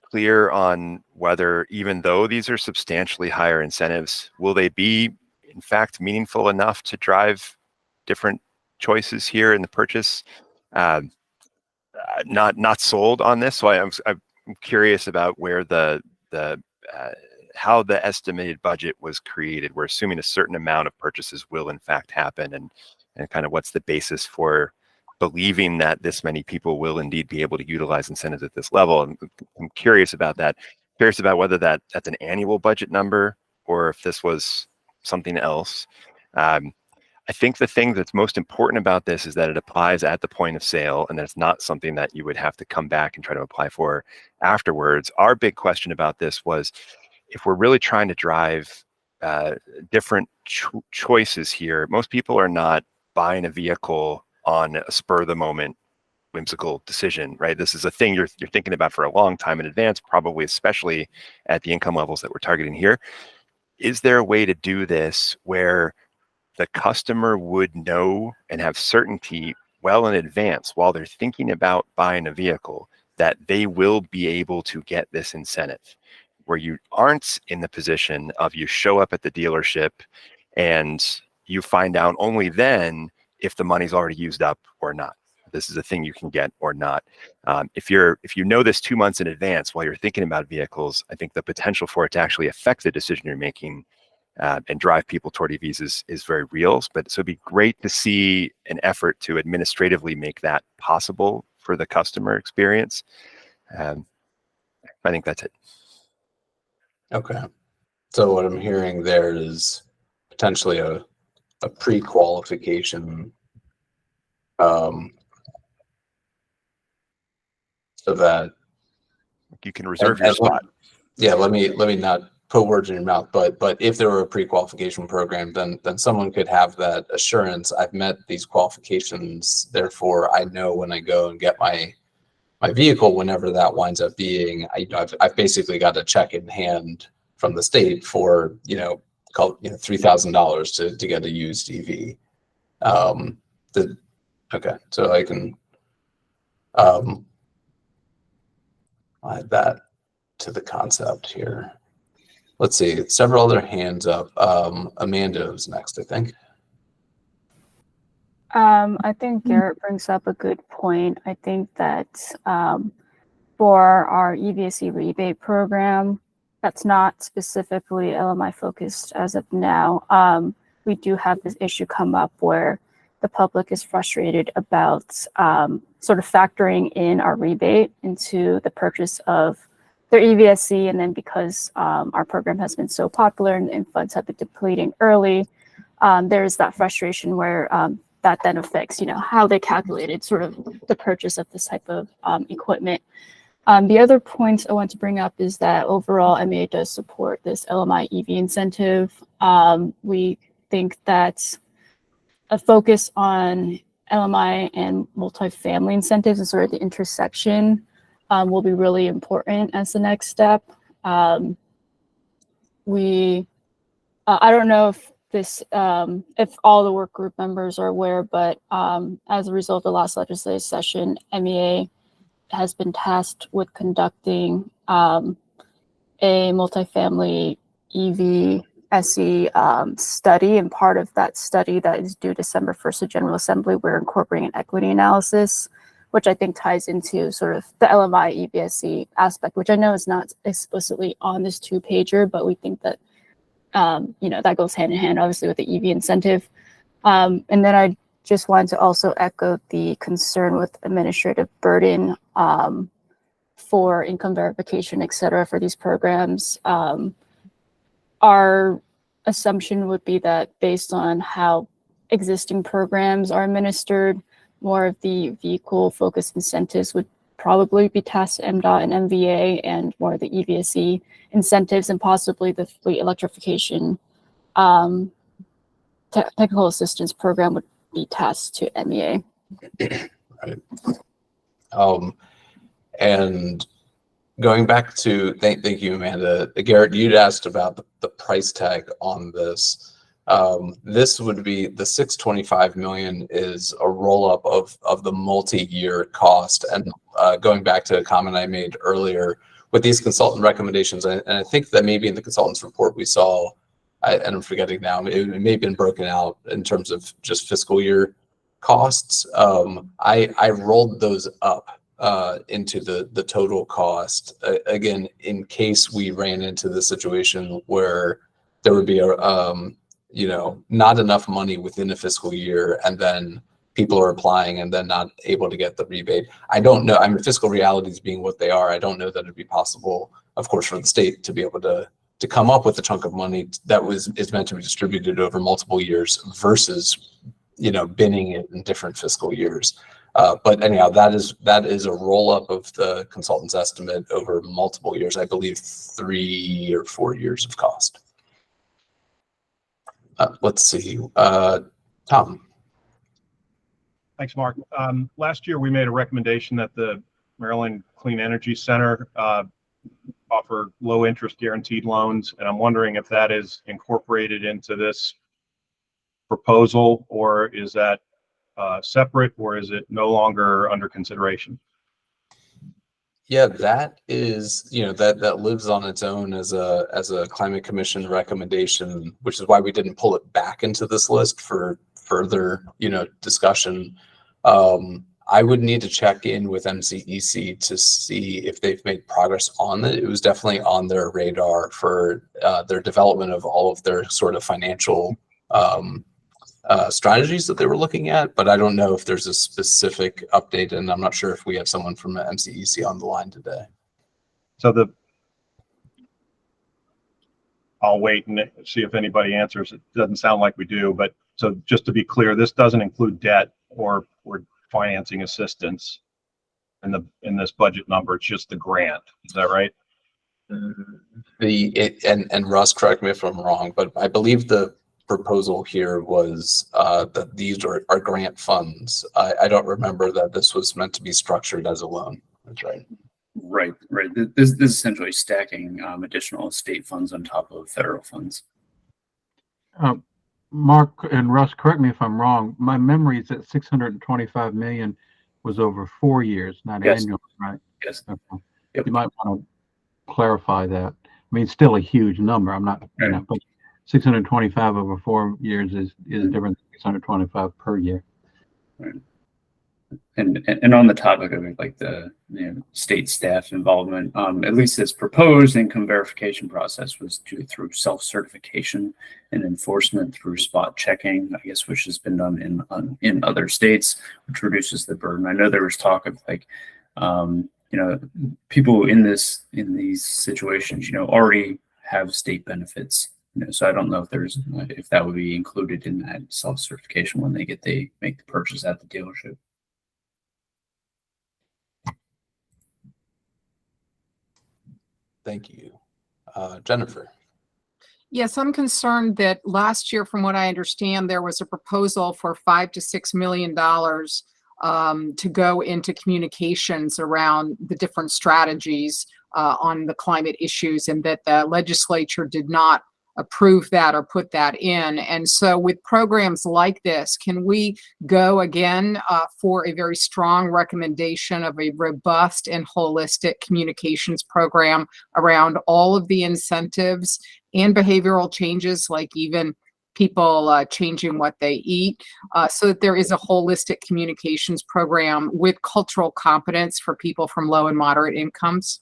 clear on whether, even though these are substantially higher incentives, will they be, in fact, meaningful enough to drive different choices here in the purchase? Not sold on this, so I'm curious about where how the estimated budget was created. We're assuming a certain amount of purchases will in fact happen, and kind of what's the basis for believing that this many people will indeed be able to utilize incentives at this level. I'm curious about that. Curious about whether that's an annual budget number or if this was something else. I think the thing that's most important about this is that it applies at the point of sale, and that's not something that you would have to come back and try to apply for afterwards. Our big question about this was, if we're really trying to drive different choices here, most people are not buying a vehicle on a spur of the moment whimsical decision, right? This is a thing you're thinking about for a long time in advance, probably especially at the income levels that we're targeting here. Is there a way to do this where the customer would know and have certainty well in advance while they're thinking about buying a vehicle that they will be able to get this incentive, where you aren't in the position of you show up at the dealership and you find out only then if the money's already used up or not? This is a thing you can get or not. If you know this 2 months in advance while you're thinking about vehicles, I think the potential for it to actually affect the decision you're making and drive people toward EVs is very real. But so it'd be great to see an effort to administratively make that possible for the customer experience. I think that's it. Okay. So what I'm hearing there is potentially a pre-qualification so that you can reserve your spot. Yeah, let me not put words in your mouth, but if there were a pre-qualification program, then someone could have that assurance. I've met these qualifications, therefore I know when I go and get my vehicle, whenever that winds up being, I've basically got a check in hand from the state for $3,000 to get a used EV. Okay, so I can add that to the concept here. Let's see, several other hands up. Amanda's next, I think. I think Garrett brings up a good point. I think that for our EVSE rebate program, that's not specifically LMI focused as of now. We do have this issue come up where the public is frustrated about sort of factoring in our rebate into the purchase of their EVSE, and then because our program has been so popular and funds have been depleting early, there's that frustration where that then affects, how they calculated sort of the purchase of this type of equipment. The other point I want to bring up is that overall MAA does support this LMI EV incentive. We think that a focus on LMI and multifamily incentives and sort of the intersection will be really important as the next step. I don't know if if all the work group members are aware, but as a result of the last legislative session, MEA has been tasked with conducting a multifamily EV SE study, and part of that study that is due December 1st to General Assembly, we're incorporating an equity analysis, which I think ties into sort of the LMI EVSE aspect, which I know is not explicitly on this 2-pager, but we think that that goes hand in hand, obviously, with the EV incentive. And then I just wanted to also echo the concern with administrative burden for income verification, et cetera, for these programs. Our assumption would be that based on how existing programs are administered, more of the vehicle-focused incentives would probably be tasked to MDOT and MVA, and more of the EVSE incentives and possibly the fleet electrification technical assistance program would be tasked to MEA. Right. And going back to, thank you, Amanda. Garrett, you'd asked about the price tag on this. This would be the 625 million is a roll up of the multi-year cost. And going back to a comment I made earlier with these consultant recommendations, and I think that maybe in the consultant's report we saw, and I'm forgetting now, it may have been broken out in terms of just fiscal year costs. I rolled those up into the total cost, again, in case we ran into the situation where there would be not enough money within a fiscal year, and then people are applying and then not able to get the rebate. I don't know. I mean, fiscal realities being what they are, I don't know that it'd be possible, of course, for the state to be able to come up with a chunk of money that is meant to be distributed over multiple years versus, binning it in different fiscal years. But anyhow, that is a roll up of the consultant's estimate over multiple years. I believe 3 or 4 years of cost. Let's see, Tom. Thanks, Mark. Last year, we made a recommendation that the Maryland Clean Energy Center offer low interest guaranteed loans. And I'm wondering if that is incorporated into this proposal, or is that separate, or is it no longer under consideration? Yeah, that is, that lives on its own as a Climate Commission recommendation, which is why we didn't pull it back into this list for further, discussion. I would need to check in with MCCC to see if they've made progress on it. It was definitely on their radar for their development of all of their sort of financial strategies that they were looking at, but I don't know if there's a specific update, and I'm not sure if we have someone from MCCC on the line today. So I'll wait and see if anybody answers. It doesn't sound like we do, but so just to be clear, this doesn't include debt or financing assistance in this budget number. It's just the grant. Is that right? And Russ, correct me if I'm wrong, but I believe the proposal here was that these are grant funds. I don't remember that this was meant to be structured as a loan. That's right. Right. This is essentially stacking additional state funds on top of federal funds. Mark and Russ, correct me if I'm wrong. My memory is that 625 million was over 4 years, not annual, right? Yes. Okay. Yep. You might want to clarify that. I mean, it's still a huge number. I'm not, but 625 over 4 years is different than 625 per year. Right. And on the topic of like the state staff involvement, at least this proposed income verification process was through self-certification and enforcement through spot checking, I guess, which has been done in other states, which reduces the burden. I know there was talk of like people in these situations already have state benefits. So I don't know if that would be included in that self-certification when they make the purchase at the dealership. Thank you. Jennifer. Yes, I'm concerned that last year, from what I understand, there was a proposal for $5 to $6 million to go into communications around the different strategies on the climate issues, and that the legislature did not approve that or put that in. And so with programs like this, can we go again for a very strong recommendation of a robust and holistic communications program around all of the incentives and behavioral changes, like even people changing what they eat, so that there is a holistic communications program with cultural competence for people from low and moderate incomes?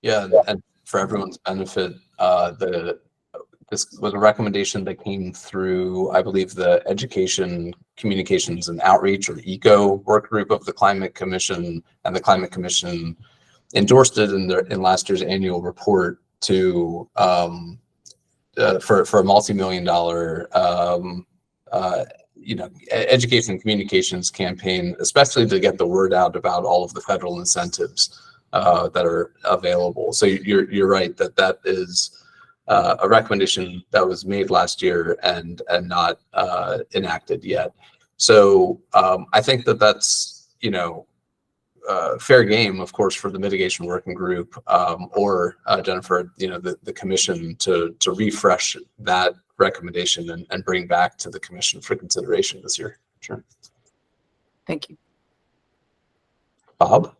Yeah, and for everyone's benefit, this was a recommendation that came through, I believe, the Education, Communications, and Outreach, or ECO work group of the Climate Commission, and the Climate Commission endorsed it in last year's annual report to for a multi-million-dollar education and communications campaign, especially to get the word out about all of the federal incentives that are available. So you're right that is a recommendation that was made last year and not enacted yet. So I think that's fair game, of course, for the mitigation working group or Jennifer, the commission to refresh that recommendation and bring back to the commission for consideration this year. Sure. Thank you. Bob?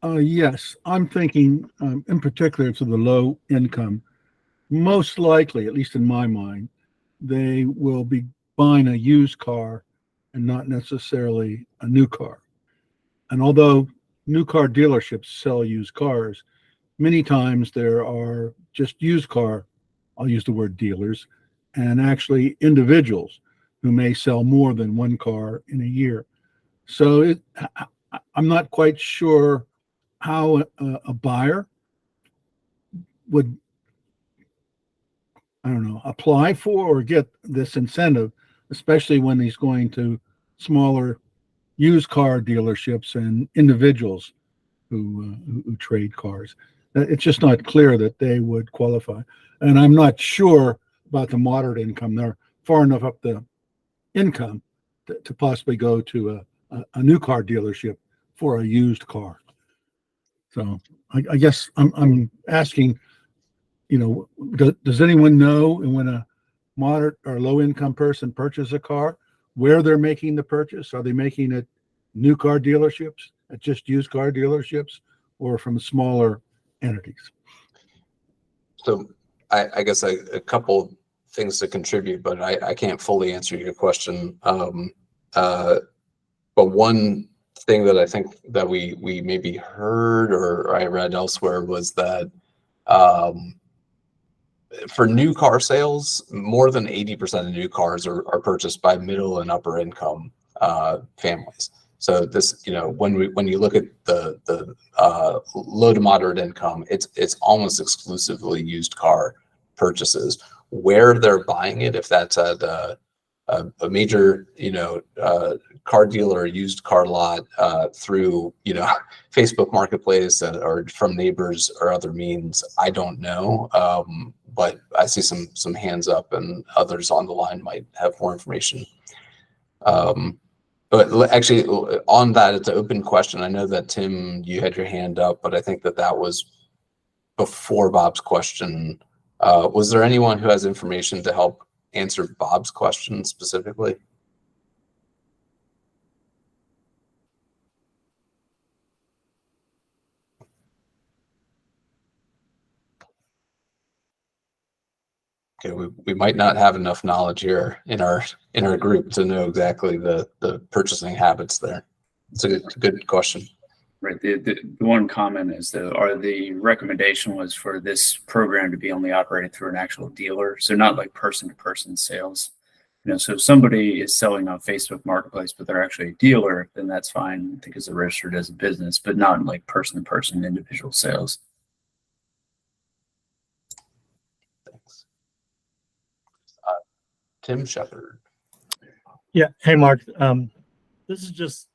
Yes, I'm thinking in particular to the low income. Most likely, at least in my mind, they will be buying a used car and not necessarily a new car. And although new car dealerships sell used cars, many times there are just used car, I'll use the word dealers, and actually individuals who may sell more than one car in a year. So I'm not quite sure how a buyer would, I don't know, apply for or get this incentive, especially when he's going to smaller used car dealerships and individuals who trade cars. It's just not clear that they would qualify. And I'm not sure about the moderate income. They're far enough up the income to possibly go to a new car dealership for a used car. So I guess I'm asking, does anyone know when a moderate or low income person purchases a car, where they're making the purchase? Are they making it new car dealerships, at just used car dealerships, or from smaller entities? So I guess a couple things to contribute, but I can't fully answer your question. But one thing that I think that we maybe heard or I read elsewhere was that for new car sales, more than 80% of new cars are purchased by middle and upper income families. So this, when you look at the low to moderate income, it's almost exclusively used car purchases. Where they're buying it, if that's at a major, car dealer, used car lot, through, Facebook Marketplace or from neighbors or other means, I don't know. But I see some hands up, and others on the line might have more information. But actually, on that, it's an open question. I know that Tim, you had your hand up, but I think that was before Bob's question. Was there anyone who has information to help answer Bob's question specifically? Okay, we might not have enough knowledge here in our group to know exactly the purchasing habits there. It's a good question. Right. The one comment is the recommendation was for this program to be only operated through an actual dealer, so not like person-to-person sales. So if somebody is selling on Facebook Marketplace, but they're actually a dealer, then that's fine because they're registered as a business, but not like person-to-person individual sales. Thanks. Tim Shepard. Yeah. Hey, Mark. This is just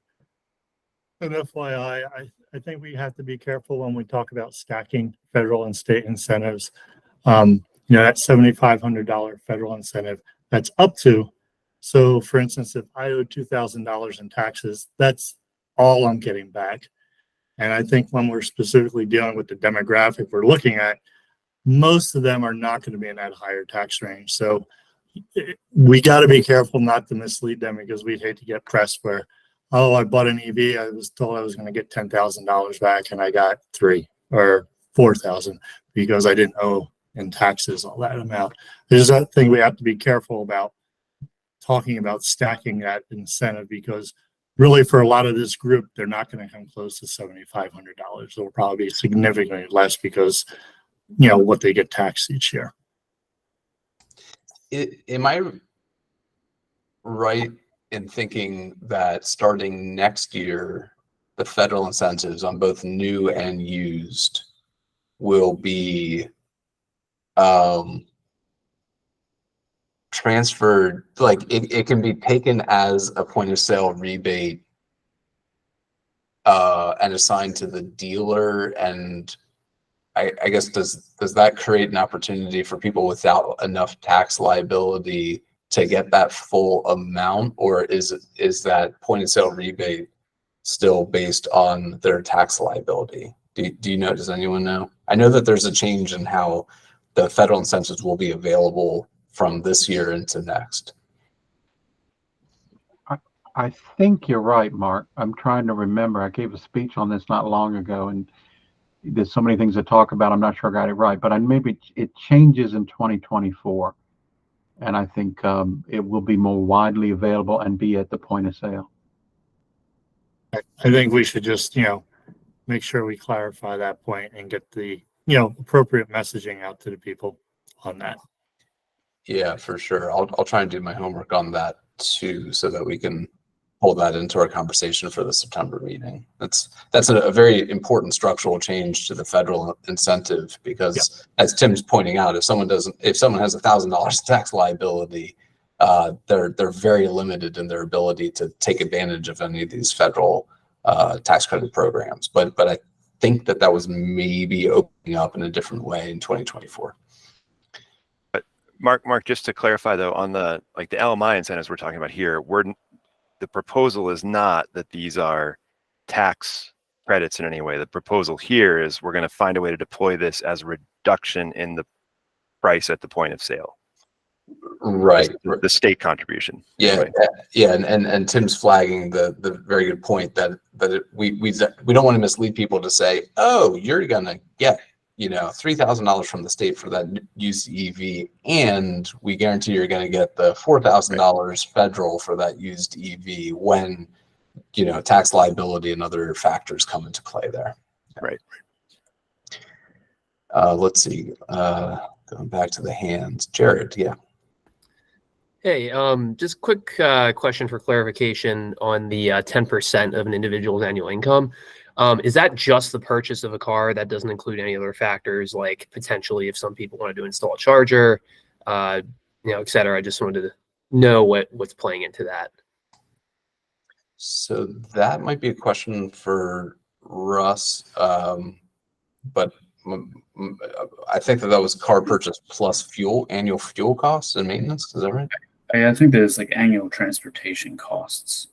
An FYI, I think we have to be careful when we talk about stacking federal and state incentives. That $7,500 federal incentive, that's up to. So for instance, if I owe $2,000 in taxes, that's all I'm getting back. And I think when we're specifically dealing with the demographic we're looking at, most of them are not going to be in that higher tax range. So we got to be careful not to mislead them, because we'd hate to get pressed where, oh, I bought an EV, I was told I was going to get $10,000 back and I got $3,000 or $4,000 because I didn't owe in taxes all that amount. There's that thing we have to be careful about talking about stacking that incentive, because really for a lot of this group, they're not going to come close to $7,500. They'll probably be significantly less because, what they get taxed each year. Am I right in thinking that starting next year, the federal incentives on both new and used will be transferred, like it can be taken as a point of sale rebate and assigned to the dealer? And I guess does that create an opportunity for people without enough tax liability to get that full amount, or is that point of sale rebate still based on their tax liability? Do you know? Does anyone know? I know that there's a change in how the federal incentives will be available from this year into next. I think you're right, Mark. I'm trying to remember. I gave a speech on this not long ago, and there's so many things to talk about. I'm not sure I got it right, but maybe it changes in 2024. And I think it will be more widely available and be at the point of sale. I think we should just, make sure we clarify that point and get the, appropriate messaging out to the people on that. Yeah, for sure. I'll try and do my homework on that too, so that we can pull that into our conversation for the September meeting. That's a very important structural change to the federal incentive, because as Tim's pointing out, if someone has $1,000 tax liability, they're very limited in their ability to take advantage of any of these federal tax credit programs. But I think that was maybe opening up in a different way in 2024. But Mark, just to clarify though, on the LMI incentives we're talking about here, the proposal is not that these are tax credits in any way. The proposal here is we're going to find a way to deploy this as a reduction in the price at the point of sale. Right. The state contribution. Yeah. Right. Yeah. And Tim's flagging the very good point that we don't want to mislead people to say, oh, you're going to get, $3,000 from the state for that used EV, and we guarantee you're going to get the $4,000 federal for that used EV, when, tax liability and other factors come into play there. Right. Let's see. Going back to the hands, Jared. Yeah. Hey, just quick question for clarification on the 10% of an individual's annual income. Is that just the purchase of a car? That doesn't include any other factors, like potentially if some people wanted to install a charger, et cetera? I just wanted to know what's playing into that. So that might be a question for Russ, but I think that was car purchase plus annual fuel costs and maintenance. Is that right? I think there's annual transportation costs.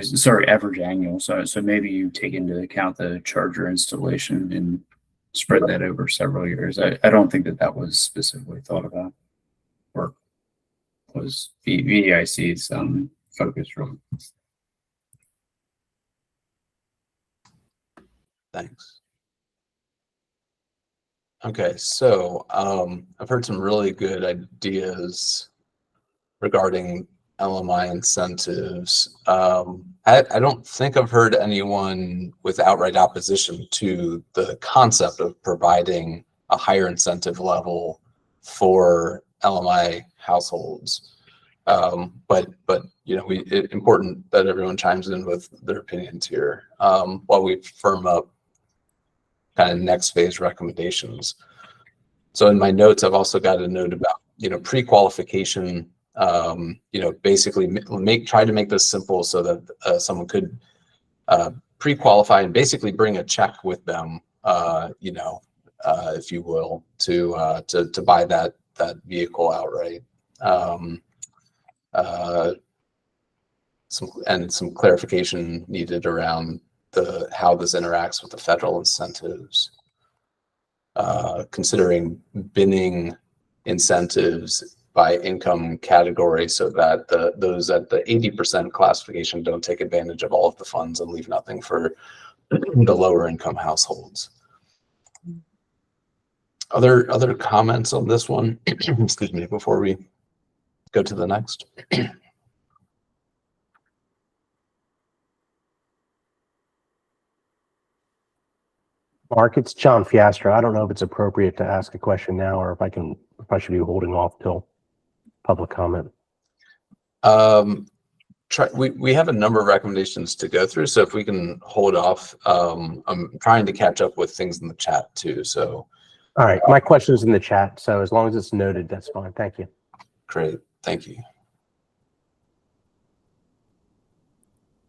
Sorry, average annual. So maybe you take into account the charger installation and spread that over several years. I don't think that was specifically thought about, or was VIC's focus really. Thanks. Okay, so I've heard some really good ideas regarding LMI incentives. I don't think I've heard anyone with outright opposition to the concept of providing a higher incentive level for LMI households. But it's important that everyone chimes in with their opinions here while we firm up kind of next phase recommendations. So in my notes, I've also got a note about, pre-qualification, basically try to make this simple so that someone could pre-qualify and basically bring a check with them, if you will, to buy that vehicle outright. Some clarification needed around how this interacts with the federal incentives. Considering binning incentives by income category so that those at the 80% classification don't take advantage of all of the funds and leave nothing for the lower income households. Other comments on this one? Excuse me, before we go to the next. Mark, it's John Fiastra. I don't know if it's appropriate to ask a question now or if I should be holding off till public comment. We have a number of recommendations to go through, so if we can hold off, I'm trying to catch up with things in the chat too. So, all right, my question is in the chat, so as long as it's noted, that's fine. Thank you. Great, thank you.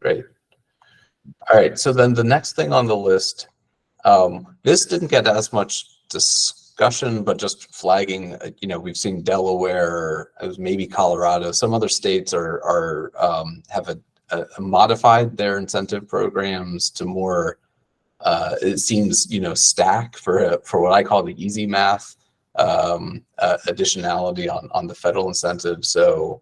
Great. All right, so then the next thing on the list. This didn't get as much discussion, but just flagging, we've seen Delaware, maybe Colorado, some other states have modified their incentive programs to more, it seems, stack for what I call the easy math additionality on the federal incentive. So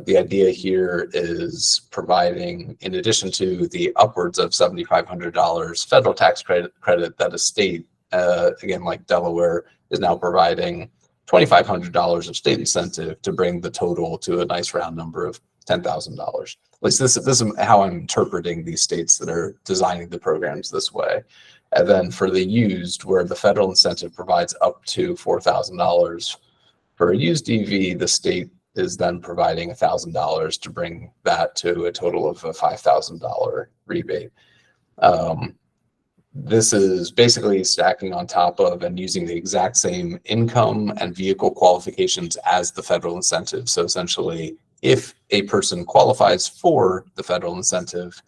the idea here is providing, in addition to the upwards of $7,500 federal tax credit that a state, again, like Delaware, is now providing $2,500 of state incentive to bring the total to a nice round number of $10,000. At least this is how I'm interpreting these states that are designing the programs this way. And then for the used, where the federal incentive provides up to $4,000 for a used EV, the state is then providing $1,000 to bring that to a total of a $5,000 rebate. This is basically stacking on top of and using the exact same income and vehicle qualifications as the federal incentive. So essentially, if a person qualifies for the federal incentive,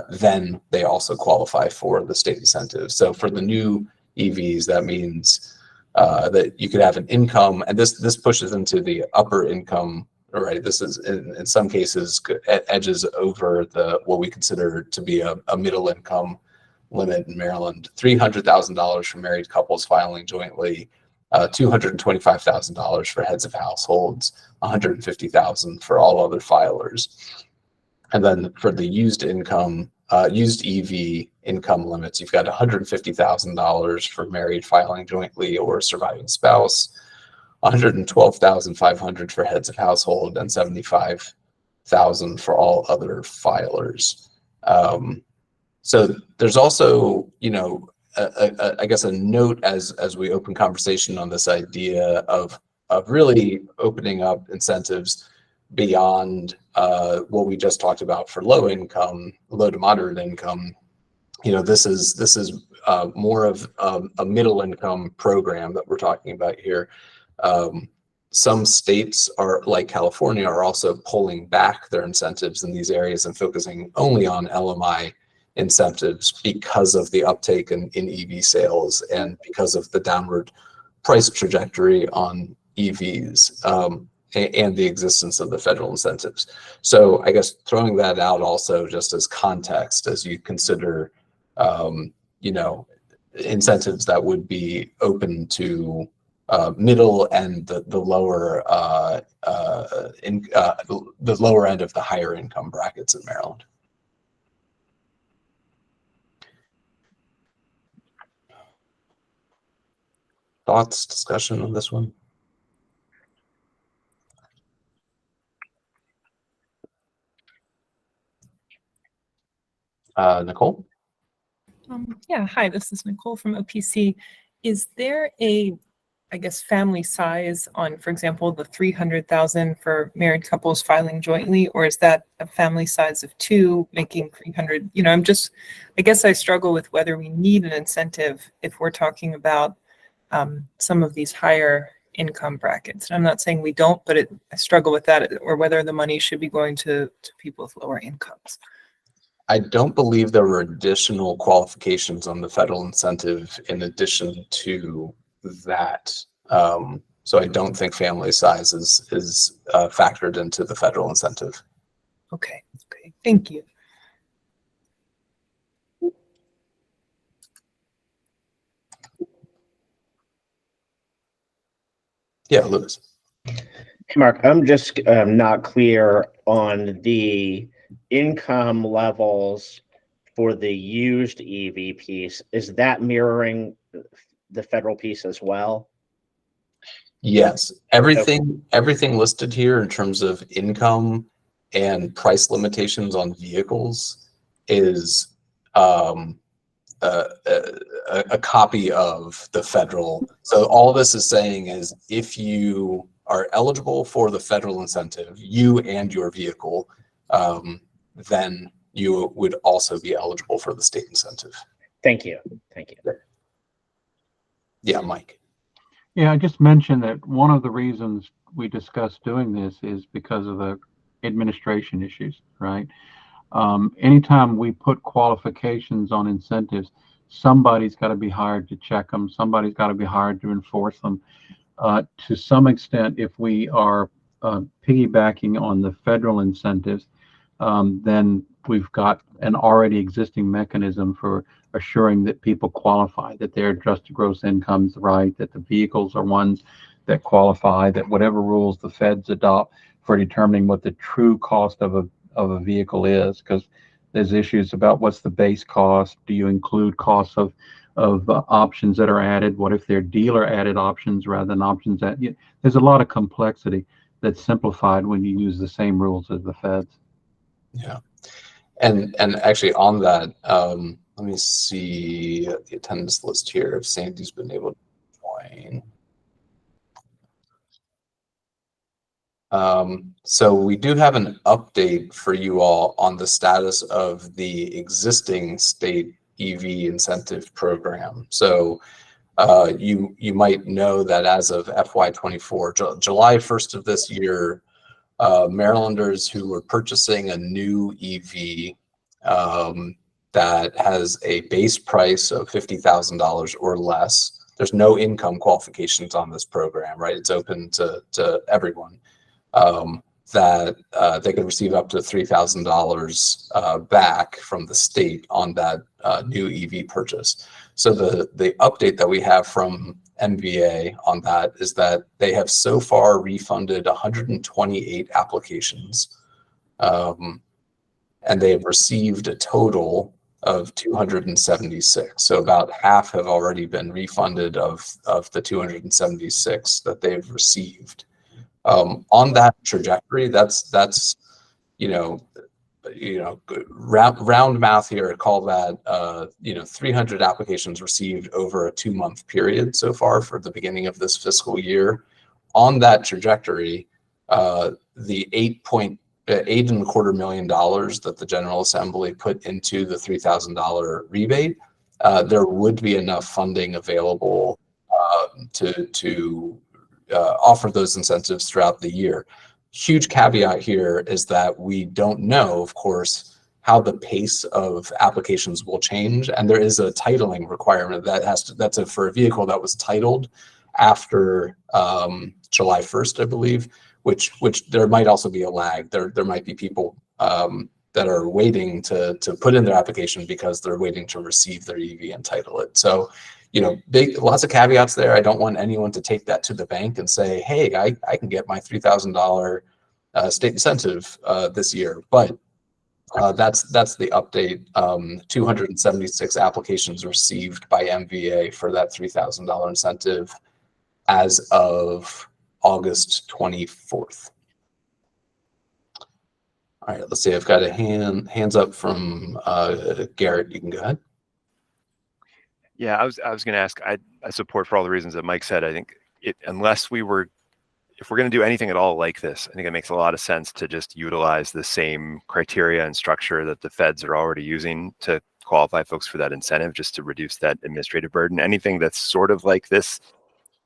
then they also qualify for the state incentive. So for the new EVs, that means that you could have an income, and this pushes into the upper income, right? This is in some cases edges over what we consider to be a middle income limit in Maryland. $300,000 for married couples filing jointly, $225,000 for heads of households, $150,000 for all other filers. And then for the used EV income limits, you've got $150,000 for married filing jointly or surviving spouse, $112,500 for heads of household, and $75,000 for all other filers. So there's also, I guess a note as we open conversation on this idea of really opening up incentives beyond what we just talked about for low to moderate income. This is more of a middle income program that we're talking about here. Some states like California are also pulling back their incentives in these areas and focusing only on LMI incentives because of the uptake in EV sales and because of the downward price trajectory on EVs. And the existence of the federal incentives. So I guess throwing that out also just as context as you consider, incentives that would be open to middle and the lower the lower end of the higher income brackets in Maryland. Thoughts, discussion on this one? Nicole? Yeah, hi, this is Nicole from OPC. Is there a, I guess, family size on, for example, the 300,000 for married couples filing jointly, or is that a family size of 2 making 300? I guess I struggle with whether we need an incentive if we're talking about some of these higher income brackets. And I'm not saying we don't, but I struggle with that, or whether the money should be going to people with lower incomes. I don't believe there were additional qualifications on the federal incentive in addition to that. So I don't think family size is factored into the federal incentive. Okay, okay, thank you. Yeah, Lewis. Hey, Mark, I'm just not clear on the income levels for the used EV piece. Is that mirroring the federal piece as well? Yes, everything listed here in terms of income and price limitations on vehicles is a copy of the federal. So all this is saying is if you are eligible for the federal incentive, you and your vehicle, then you would also be eligible for the state incentive. Thank you. Thank you. Yeah, Mike. Yeah, I just mentioned that one of the reasons we discussed doing this is because of the administration issues, right? Anytime we put qualifications on incentives, somebody's got to be hired to check them. Somebody's got to be hired to enforce them. To some extent, if we are piggybacking on the federal incentives, then we've got an already existing mechanism for assuring that people qualify, that their adjusted gross income's right, that the vehicles are ones that qualify, that whatever rules the feds adopt for determining what the true cost of a vehicle is, because there's issues about what's the base cost. Do you include costs of options that are added? What if they're dealer added options rather than options that, there's a lot of complexity that's simplified when you use the same rules as the feds. Yeah, and actually on that, let me see the attendance list here if Sandy's been able to join. So we do have an update for you all on the status of the existing state EV incentive program. So you might know that as of FY24, July 1st of this year, Marylanders who were purchasing a new EV that has a base price of $50,000 or less, there's no income qualifications on this program, right? It's open to everyone. That they could receive up to $3,000 back from the state on that new EV purchase. So the update that we have from MVA on that is that they have so far refunded 128 applications, and they have received a total of 276. So about half have already been refunded of the 276 that they've received. On that trajectory, that's round math here, call that 300 applications received over a 2-month period so far for the beginning of this fiscal year. On that trajectory, the $8.25 million that the General Assembly put into the $3,000 rebate, there would be enough funding available to offer those incentives throughout the year. Huge caveat here is that we don't know, of course, how the pace of applications will change, and there is a titling requirement that's for a vehicle that was titled after July 1st, I believe, which there might also be a lag. There might be people that are waiting to put in their application because they're waiting to receive their EV and title it. So, lots of caveats there. I don't want anyone to take that to the bank and say, hey, I can get my $3,000 state incentive this year. But that's the update. 276 applications received by MVA for that $3,000 incentive as of August 24th. All right, let's see. I've got a hands up from Garrett. You can go ahead. Yeah, I was going to ask. I support for all the reasons that Mike said. I think if we're going to do anything at all like this, I think it makes a lot of sense to just utilize the same criteria and structure that the feds are already using to qualify folks for that incentive, just to reduce that administrative burden. Anything that's sort of like this,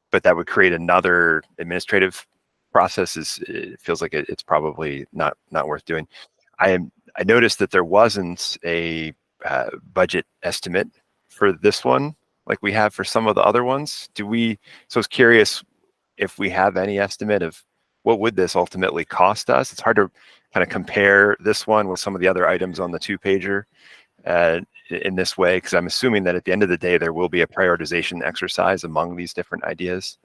but that would create another administrative process, it feels like it's probably not worth doing. I noticed that there wasn't a budget estimate for this one like we have for some of the other ones. So I was curious if we have any estimate of what would this ultimately cost us. It's hard to kind of compare this one with some of the other items on the 2-pager in this way, because I'm assuming that at the end of the day, there will be a prioritization exercise among these different ideas.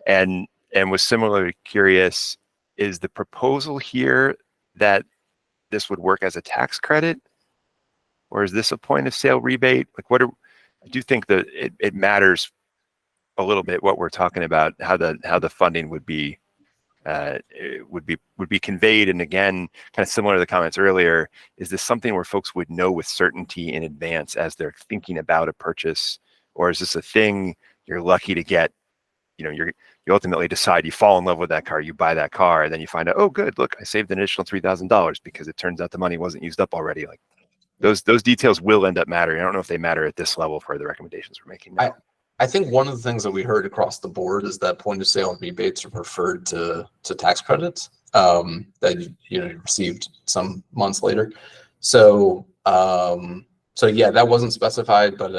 And was similarly curious, is the proposal here that this would work as a tax credit, or is this a point of sale rebate? Like, I do think that it matters a little bit what we're talking about, how the funding would be conveyed. And again, kind of similar to the comments earlier, is this something where folks would know with certainty in advance as they're thinking about a purchase, or is this a thing you're lucky to get? You ultimately decide, you fall in love with that car, you buy that car, and then you find out, oh, good, look, I saved an additional $3,000 because it turns out the money wasn't used up already. Like those details will end up mattering. I don't know if they matter at this level for the recommendations we're making now. I think one of the things that we heard across the board is that point of sale rebates are preferred to tax credits that you received some months later. So yeah, that wasn't specified, but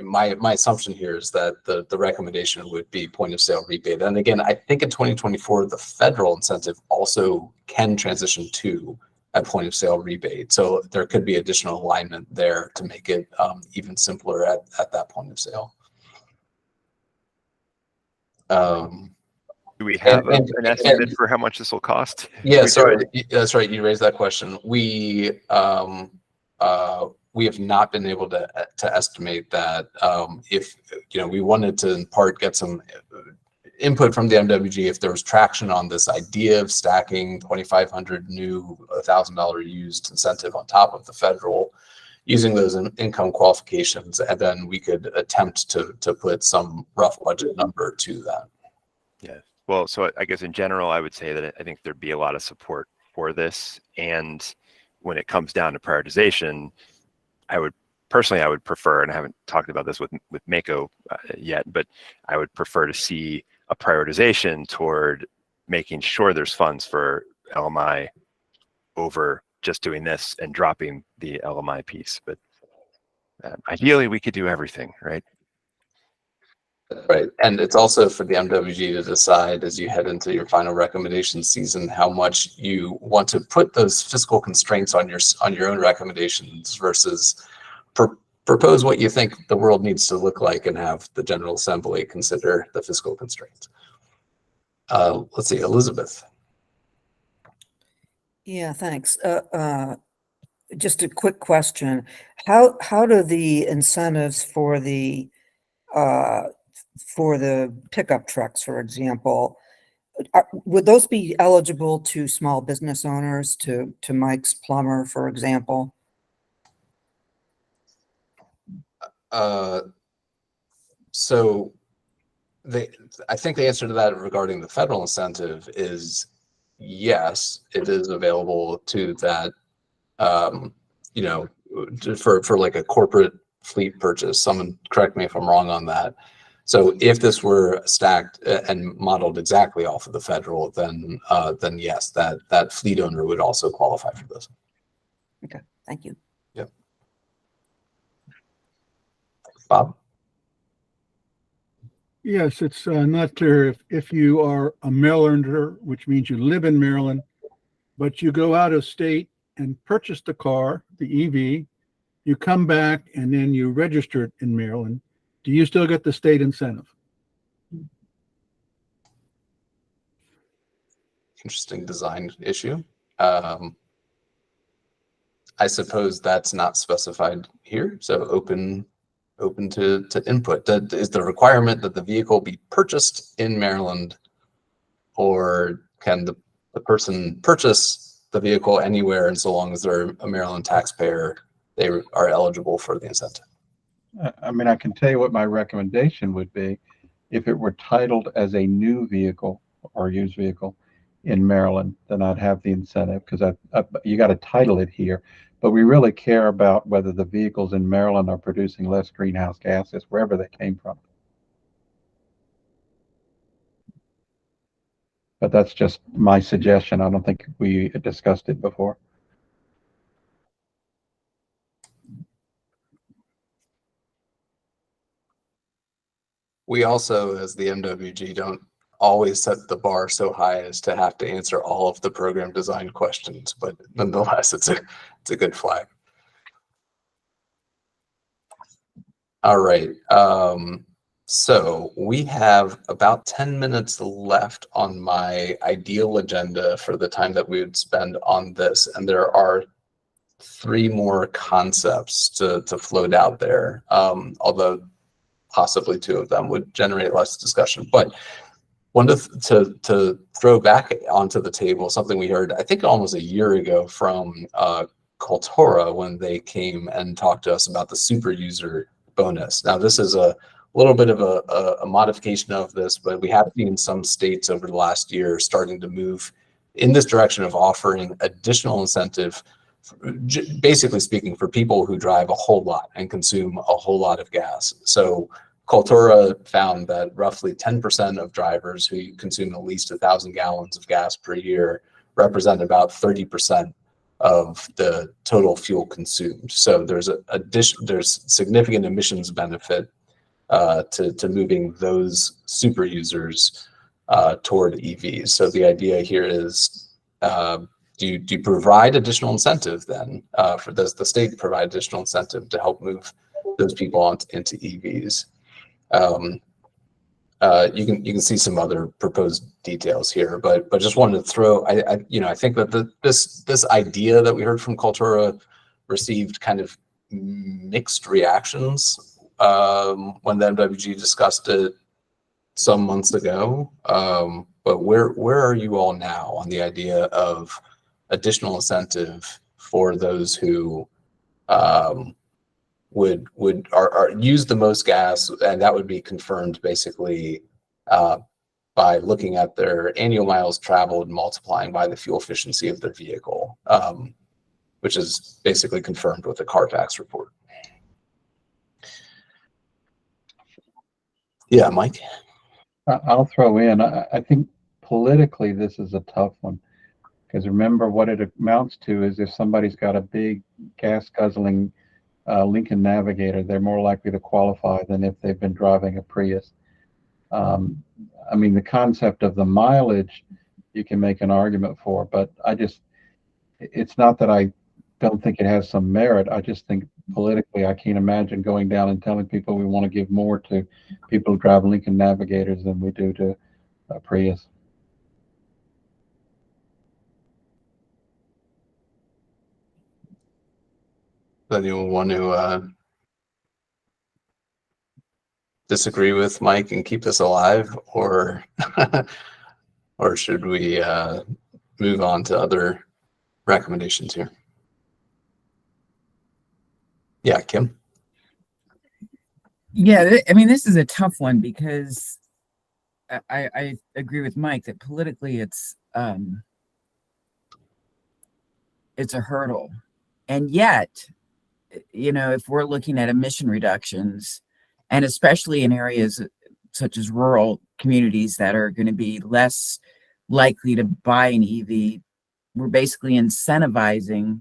my assumption here is that the recommendation would be point of sale rebate. And again, I think in 2024 the federal incentive also can transition to a point of sale rebate. So there could be additional alignment there to make it even simpler at that point of sale. Do we have an estimate for how much this will cost? Yeah, sorry, that's right. You raised that question. We have not been able to estimate that. If we wanted to in part get some input from the MWG, if there was traction on this idea of stacking 2,500 new $1,000 used incentive on top of the federal, using those income qualifications, and then we could attempt to put some rough budget number to that. Yeah. Well, so I guess in general, I would say that I think there'd be a lot of support for this. And when it comes down to prioritization, I would prefer, and I haven't talked about this with Mako yet, but I would prefer to see a prioritization toward making sure there's funds for LMI over just doing this and dropping the LMI piece. But ideally, we could do everything, right? Right, and it's also for the MWG to decide as you head into your final recommendation season how much you want to put those fiscal constraints on your own recommendations versus propose what you think the world needs to look like and have the General Assembly consider the fiscal constraints. Let's see, Elizabeth. Yeah, thanks. Just a quick question. How do the incentives for the pickup trucks, for example, would those be eligible to small business owners, to Mike's Plumber, for example? So I think the answer to that regarding the federal incentive is yes, it is available to that, for like a corporate fleet purchase. Someone correct me if I'm wrong on that. So if this were stacked and modeled exactly off of the federal, then yes, that fleet owner would also qualify for this. Okay, thank you. Yep. Bob? Yes, it's not clear if you are a Marylander, which means you live in Maryland, but you go out of state and purchase the car, the EV, you come back and then you register it in Maryland. Do you still get the state incentive? Interesting design issue. I suppose that's not specified here, so open to input. Is the requirement that the vehicle be purchased in Maryland, or can the person purchase the vehicle anywhere, and so long as they're a Maryland taxpayer, they are eligible for the incentive? I mean, I can tell you what my recommendation would be. If it were titled as a new vehicle or used vehicle in Maryland, then I'd have the incentive, because you got to title it here. But we really care about whether the vehicles in Maryland are producing less greenhouse gases wherever they came from. But that's just my suggestion. I don't think we discussed it before. we also, as the MWG, don't always set the bar so high as to have to answer all of the program design questions, but nonetheless, it's a good flag. All right. So we have about 10 minutes left on my ideal agenda for the time that we would spend on this, and there are 3 more concepts to float out there, although possibly 2 of them would generate less discussion. But wanted to throw back onto the table something we heard, I think, almost a year ago from Cultura when they came and talked to us about the super user bonus. Now, this is a little bit of a modification of this, but we have seen some states over the last year starting to move in this direction of offering additional incentive, basically speaking, for people who drive a whole lot and consume a whole lot of gas. So Cultura found that roughly 10% of drivers who consume at least 1,000 gallons of gas per year represent about 30% of the total fuel consumed. So there's significant emissions benefit to moving those super users toward EVs. So the idea here is, do you provide additional incentive then? Does the state provide additional incentive to help move those people into EVs? You can see some other proposed details here, but just wanted to throw. I think that this idea that we heard from Cultura received kind of mixed reactions when the MWG discussed it some months ago. But where are you all now on the idea of additional incentive for those who would use the most gas, and that would be confirmed basically by looking at their annual miles traveled and multiplying by the fuel efficiency of their vehicle, which is basically confirmed with the Carfax report. Yeah, Mike? I'll throw in, I think politically this is a tough one, because remember what it amounts to is if somebody's got a big gas guzzling Lincoln Navigator, they're more likely to qualify than if they've been driving a Prius. I mean, the concept of the mileage you can make an argument for, but it's not that I don't think it has some merit. I just think politically I can't imagine going down and telling people we want to give more to people who drive Lincoln Navigators than we do to Prius. Does anyone want to disagree with Mike and keep this alive, or or should we move on to other recommendations here? Yeah, Kim? Yeah, I mean, this is a tough one because I agree with Mike that politically it's a hurdle. And yet, if we're looking at emission reductions, and especially in areas such as rural communities that are going to be less likely to buy an EV, we're basically incentivizing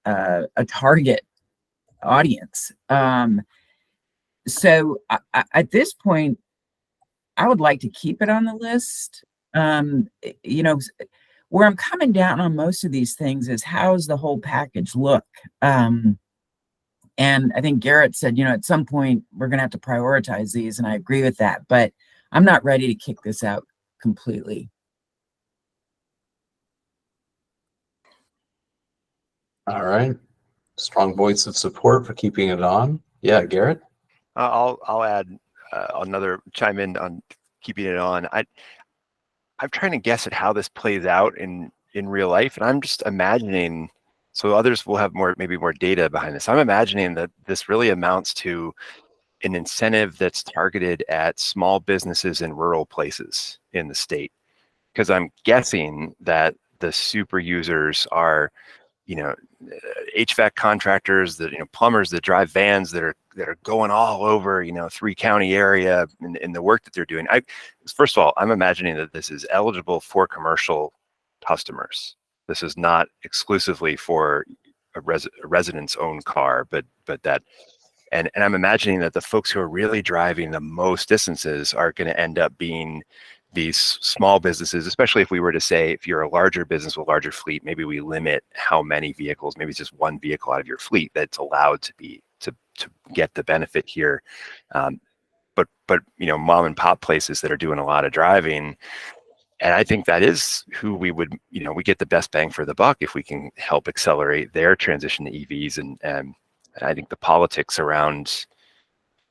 a target audience. So at this point, I would like to keep it on the list. Where I'm coming down on most of these things is how's the whole package look? And I think Garrett said, at some point we're going to have to prioritize these, and I agree with that, but I'm not ready to kick this out completely. All right. Strong voice of support for keeping it on. Yeah, Garrett? I'll add another chime in on keeping it on. I'm trying to guess at how this plays out in real life, and I'm just imagining, so others will have maybe more data behind this. I'm imagining that this really amounts to an incentive that's targeted at small businesses in rural places in the state, because I'm guessing that the super users are HVAC contractors, that plumbers that drive vans that are going all over 3-county area in the work that they're doing. First of all, I'm imagining that this is eligible for commercial customers. This is not exclusively for a resident's own car, but that And I'm imagining that the folks who are really driving the most distances are going to end up being these small businesses, especially if we were to say, if you're a larger business with a larger fleet, maybe we limit how many vehicles, maybe it's just one vehicle out of your fleet that's allowed to be, to get the benefit here. But you know, mom and pop places that are doing a lot of driving, and I think that is who we would, you know, we get the best bang for the buck if we can help accelerate their transition to EVs. And I think the politics around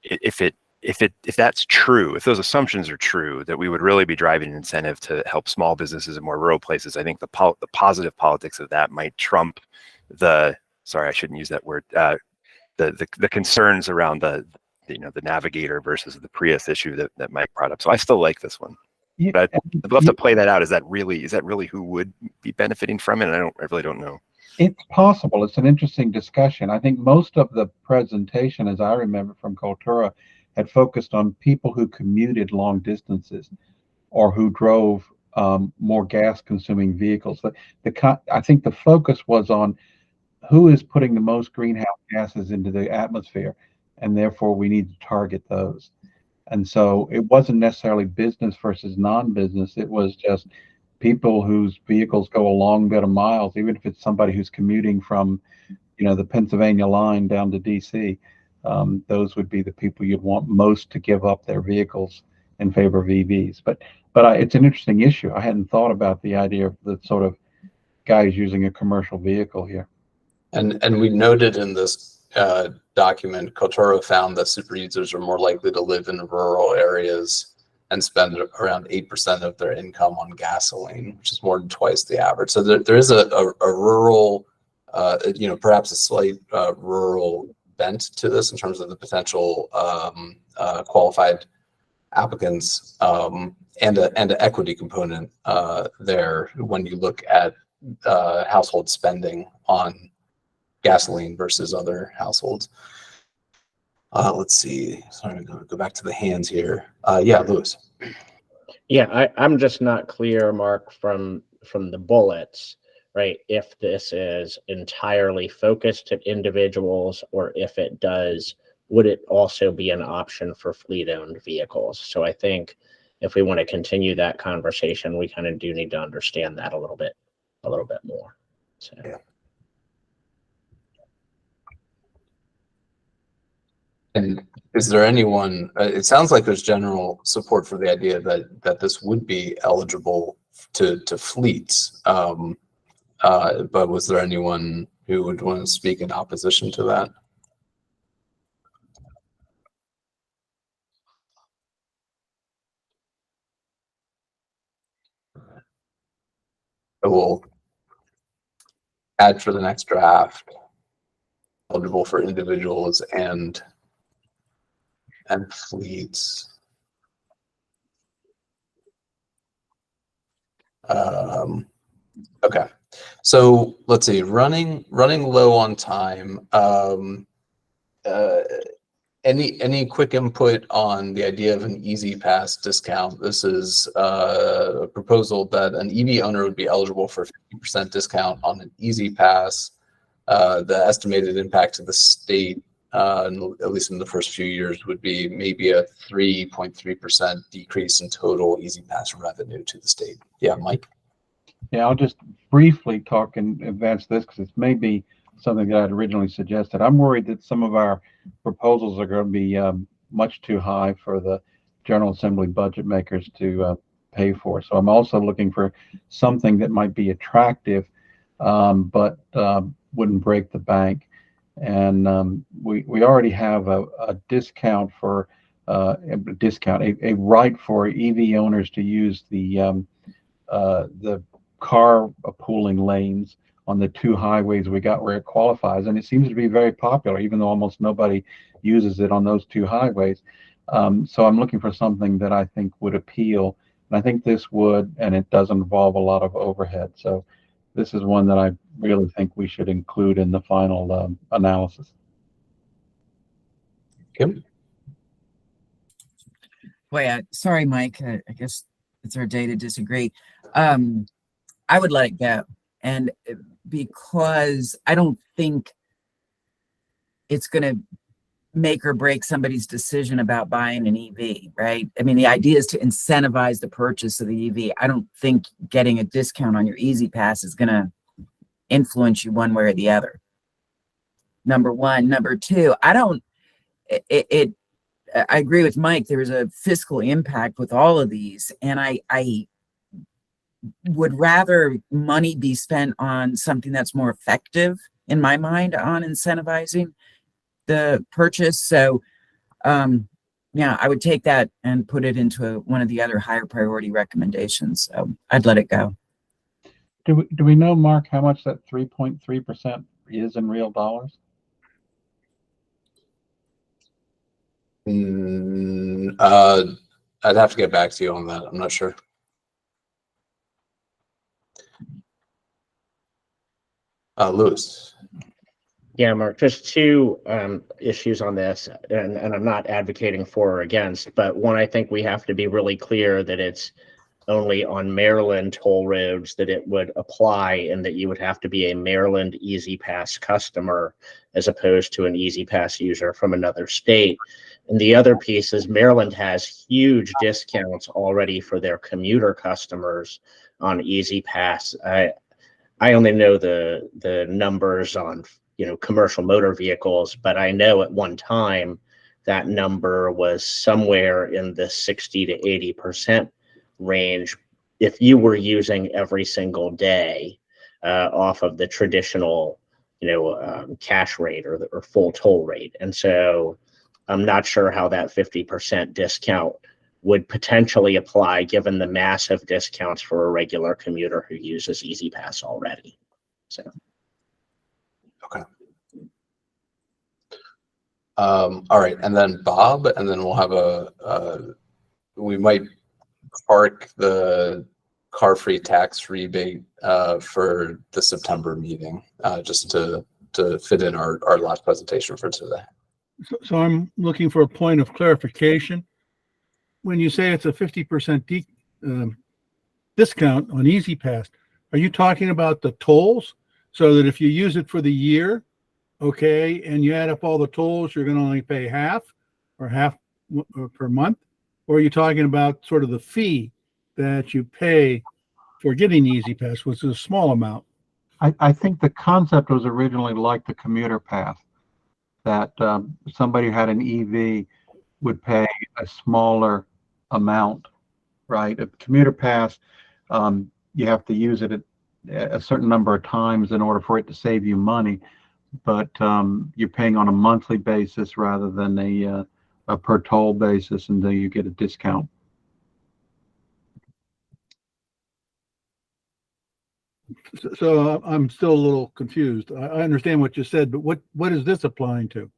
if that's true, if those assumptions are true, that we would really be driving an incentive to help small businesses in more rural places. I think the positive politics of that might trump the, sorry, I shouldn't use that word, the concerns around the Navigator versus the Prius issue that Mike brought up. So I still like this one. Yeah, But I'd love to play that out. Is that really who would be benefiting from it? I really don't know. It's possible. It's an interesting discussion. I think most of the presentation, as I remember from Cultura, had focused on people who commuted long distances or who drove more gas-consuming vehicles. I think the focus was on who is putting the most greenhouse gases into the atmosphere, and therefore we need to target those. And so it wasn't necessarily business versus non-business. It was just people whose vehicles go a long bit of miles, even if it's somebody who's commuting from, the Pennsylvania line down to DC. Those would be the people you'd want most to give up their vehicles in favor of EVs. But it's an interesting issue. I hadn't thought about the idea of the sort of guys using a commercial vehicle here. And we noted in this document, Cultura found that super users are more likely to live in rural areas and spend around 8% of their income on gasoline, which is more than twice the average. So there is a rural, perhaps a slight rural bent to this in terms of the potential qualified applicants and an equity component there when you look at household spending on gasoline versus other households. Let's see. Sorry, go back to the hands here. Yeah, Louis. Yeah, I'm just not clear, Mark, from the bullets, right? If this is entirely focused at individuals, or if it does, would it also be an option for fleet-owned vehicles? So I think if we want to continue that conversation, we kind of do need to understand that a little bit more. So. Yeah. And is there anyone, it sounds like there's general support for the idea that this would be eligible to fleets. But was there anyone who would want to speak in opposition to that? I will add for the next draft, eligible for individuals and fleets. Okay, so let's see. Running low on time. Any quick input on the idea of an Easy Pass discount? This is a proposal that an EV owner would be eligible for 50% discount on an Easy Pass. The estimated impact to the state, at least in the first few years, would be maybe a 3.3% decrease in total Easy Pass revenue to the state. Yeah, Mike? Yeah, I'll just briefly talk and advance this because it may be something that I'd originally suggested. I'm worried that some of our proposals are going to be much too high for the General Assembly budget makers to pay for. So I'm also looking for something that might be attractive, but wouldn't break the bank. And we already have a discount for a right for EV owners to use the car pooling lanes on the two highways we got where it qualifies, and it seems to be very popular, even though almost nobody uses it on those two highways. So I'm looking for something that I think would appeal, and I think this would, and it doesn't involve a lot of overhead. So this is one that I really think we should include in the final analysis. Kim? Boy, sorry, Mike. I guess it's our day to disagree. I would let it go. And because I don't think it's going to make or break somebody's decision about buying an EV, right? I mean, the idea is to incentivize the purchase of the EV. I don't think getting a discount on your Easy Pass is going to influence you one way or the other. Number one. Number two, I agree with Mike. There's a fiscal impact with all of these, and I would rather money be spent on something that's more effective, in my mind, on incentivizing the purchase. So, yeah, I would take that and put it into one of the other higher priority recommendations. So I'd let it go. Do we know, Mark, how much that 3.3% is in real dollars? I'd have to get back to you on that. I'm not sure. Lewis. Yeah, Mark, just two issues on this, and I'm not advocating for or against, but one, I think we have to be really clear that it's only on Maryland toll roads that it would apply, and that you would have to be a Maryland Easy Pass customer as opposed to an Easy Pass user from another state. And the other piece is Maryland has huge discounts already for their commuter customers on Easy Pass. I only know the numbers on commercial motor vehicles, but I know at one time that number was somewhere in the 60 to 80% range if you were using every single day off of the traditional cash rate or full toll rate. And so I'm not sure how that 50% discount would potentially apply given the massive discounts for a regular commuter who uses Easy Pass already. So okay. All right, and then Bob, and then we'll have we might park the car-free tax rebate for the September meeting, just to fit in our last presentation for today. So I'm looking for a point of clarification. When you say it's a 50% discount on Easy Pass, are you talking about the tolls? So that if you use it for the year, okay, and you add up all the tolls, you're going to only pay half per month? Or are you talking about sort of the fee that you pay for getting Easy Pass, which is a small amount? I think the concept was originally like the commuter pass, that somebody who had an EV would pay a smaller amount, right? A commuter pass, you have to use it a certain number of times in order for it to save you money, but you're paying on a monthly basis rather than a per toll basis, and then you get a discount. So I'm still a little confused. I understand what you said, but what is this applying to?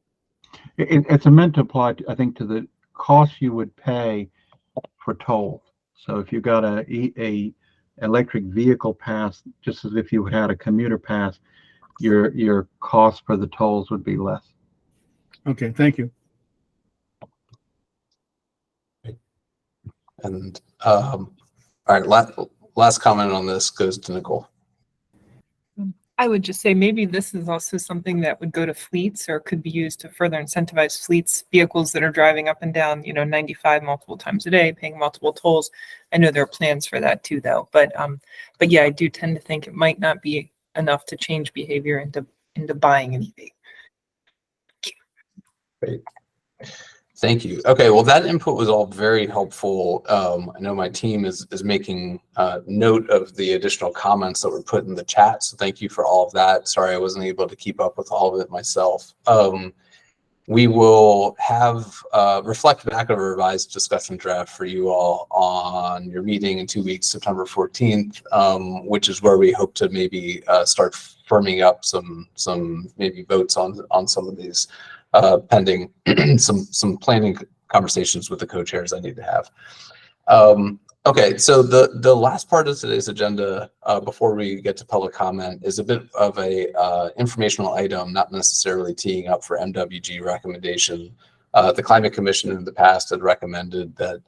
It's meant to apply, I think, to the cost you would pay for tolls. So if you got a electric vehicle pass, just as if you had a commuter pass, your cost for the tolls would be less. Okay, thank you. And all right, last comment on this goes to Nicole. I would just say maybe this is also something that would go to fleets or could be used to further incentivize fleets, vehicles that are driving up and down, 95 multiple times a day, paying multiple tolls. I know there are plans for that too, though. But yeah, I do tend to think it might not be enough to change behavior into buying an EV. Great. Thank you. Okay, well, that input was all very helpful. I know my team is making note of the additional comments that were put in the chat, so thank you for all of that. Sorry I wasn't able to keep up with all of it myself. We will have reflect back of a revised discussion draft for you all on your meeting in 2 weeks, September 14th, which is where we hope to maybe start firming up some maybe votes on some of these pending some planning conversations with the co-chairs I need to have. Okay, so the last part of today's agenda before we get to public comment is a bit of a informational item, not necessarily teeing up for MWG recommendation. The Climate Commission in the past had recommended that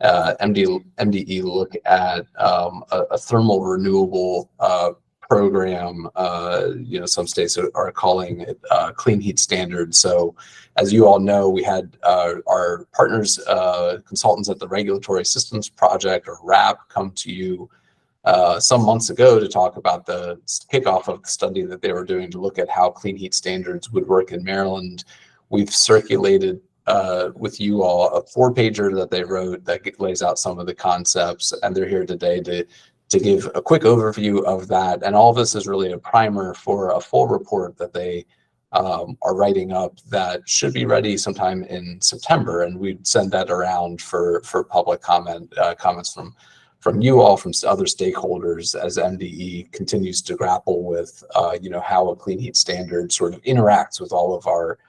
MDE look at a thermal renewable program. Some states are calling it clean heat standard. So as you all know, we had our partners, consultants at the Regulatory Systems Project, or RAP, come to you some months ago to talk about the kickoff of the study that they were doing to look at how clean heat standards would work in Maryland. We've circulated with you all a 4-pager that they wrote that lays out some of the concepts, and they're here today to give a quick overview of that. And all this is really a primer for a full report that they are writing up that should be ready sometime in September, and we'd send that around for public comments from you all, from other stakeholders, as MDE continues to grapple with how a clean heat standard sort of interacts with all of our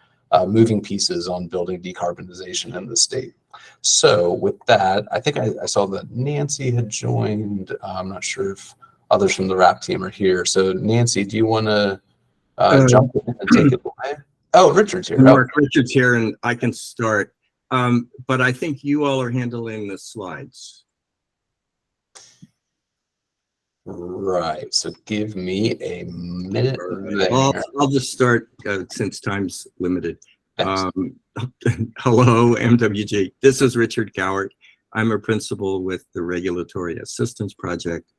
moving pieces on building decarbonization in the state. So with that, I think I saw that Nancy had joined. I'm not sure if others from the RAP team are here. So Nancy, do you want to jump in and take it away? Oh, Richard's here. Richard's here, and I can start. But I think you all are handling the slides. Right. So give me a minute there. I'll just start since time's limited. Hello, MWG. This is Richard Cowart. I'm a principal with the Regulatory Assistance Project,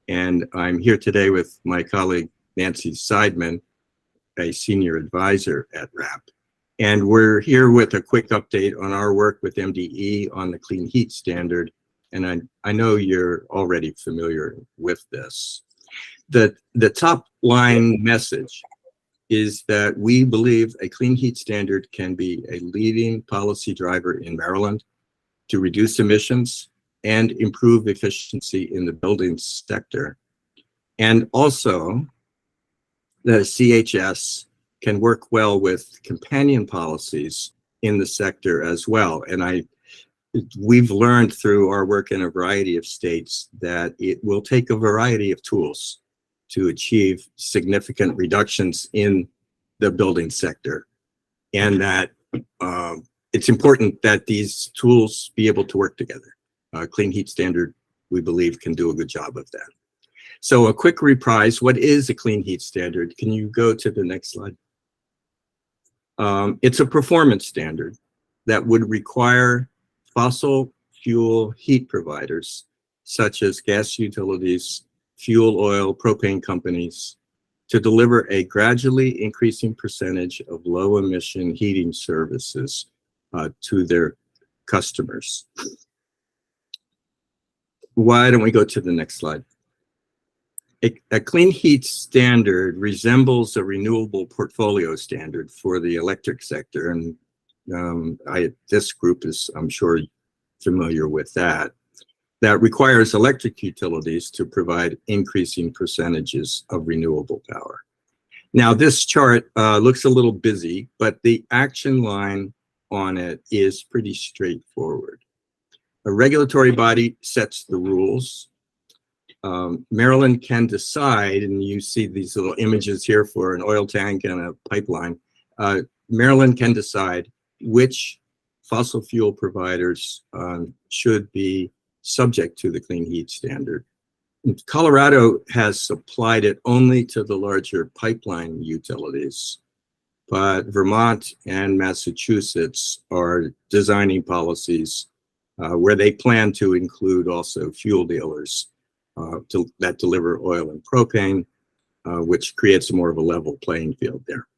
and I'm here today with my colleague Nancy Seidman, a senior advisor at RAP. And we're here with a quick update on our work with MDE on the clean heat standard. And I know you're already familiar with this. The top line message is that we believe a clean heat standard can be a leading policy driver in Maryland to reduce emissions and improve efficiency in the building sector. And also, the CHS can work well with companion policies in the sector as well. And we've learned through our work in a variety of states that it will take a variety of tools to achieve significant reductions in the building sector, and that it's important that these tools be able to work together. Clean heat standard, we believe, can do a good job of that. So a quick reprise: what is a clean heat standard? Can you go to the next slide? It's a performance standard that would require fossil fuel heat providers, such as gas utilities, fuel oil, propane companies, to deliver a gradually increasing percentage of low emission heating services to their customers. Why don't we go to the next slide? A clean heat standard resembles a renewable portfolio standard for the electric sector, and this group is, I'm sure, familiar with that. That requires electric utilities to provide increasing percentages of renewable power. Now, this chart looks a little busy, but the action line on it is pretty straightforward. A regulatory body sets the rules. Maryland can decide, and you see these little images here for an oil tank and a pipeline. Maryland can decide which fossil fuel providers should be subject to the clean heat standard. Colorado has supplied it only to the larger pipeline utilities, but Vermont and Massachusetts are designing policies where they plan to include also fuel dealers that deliver oil and propane, which creates more of a level playing field there.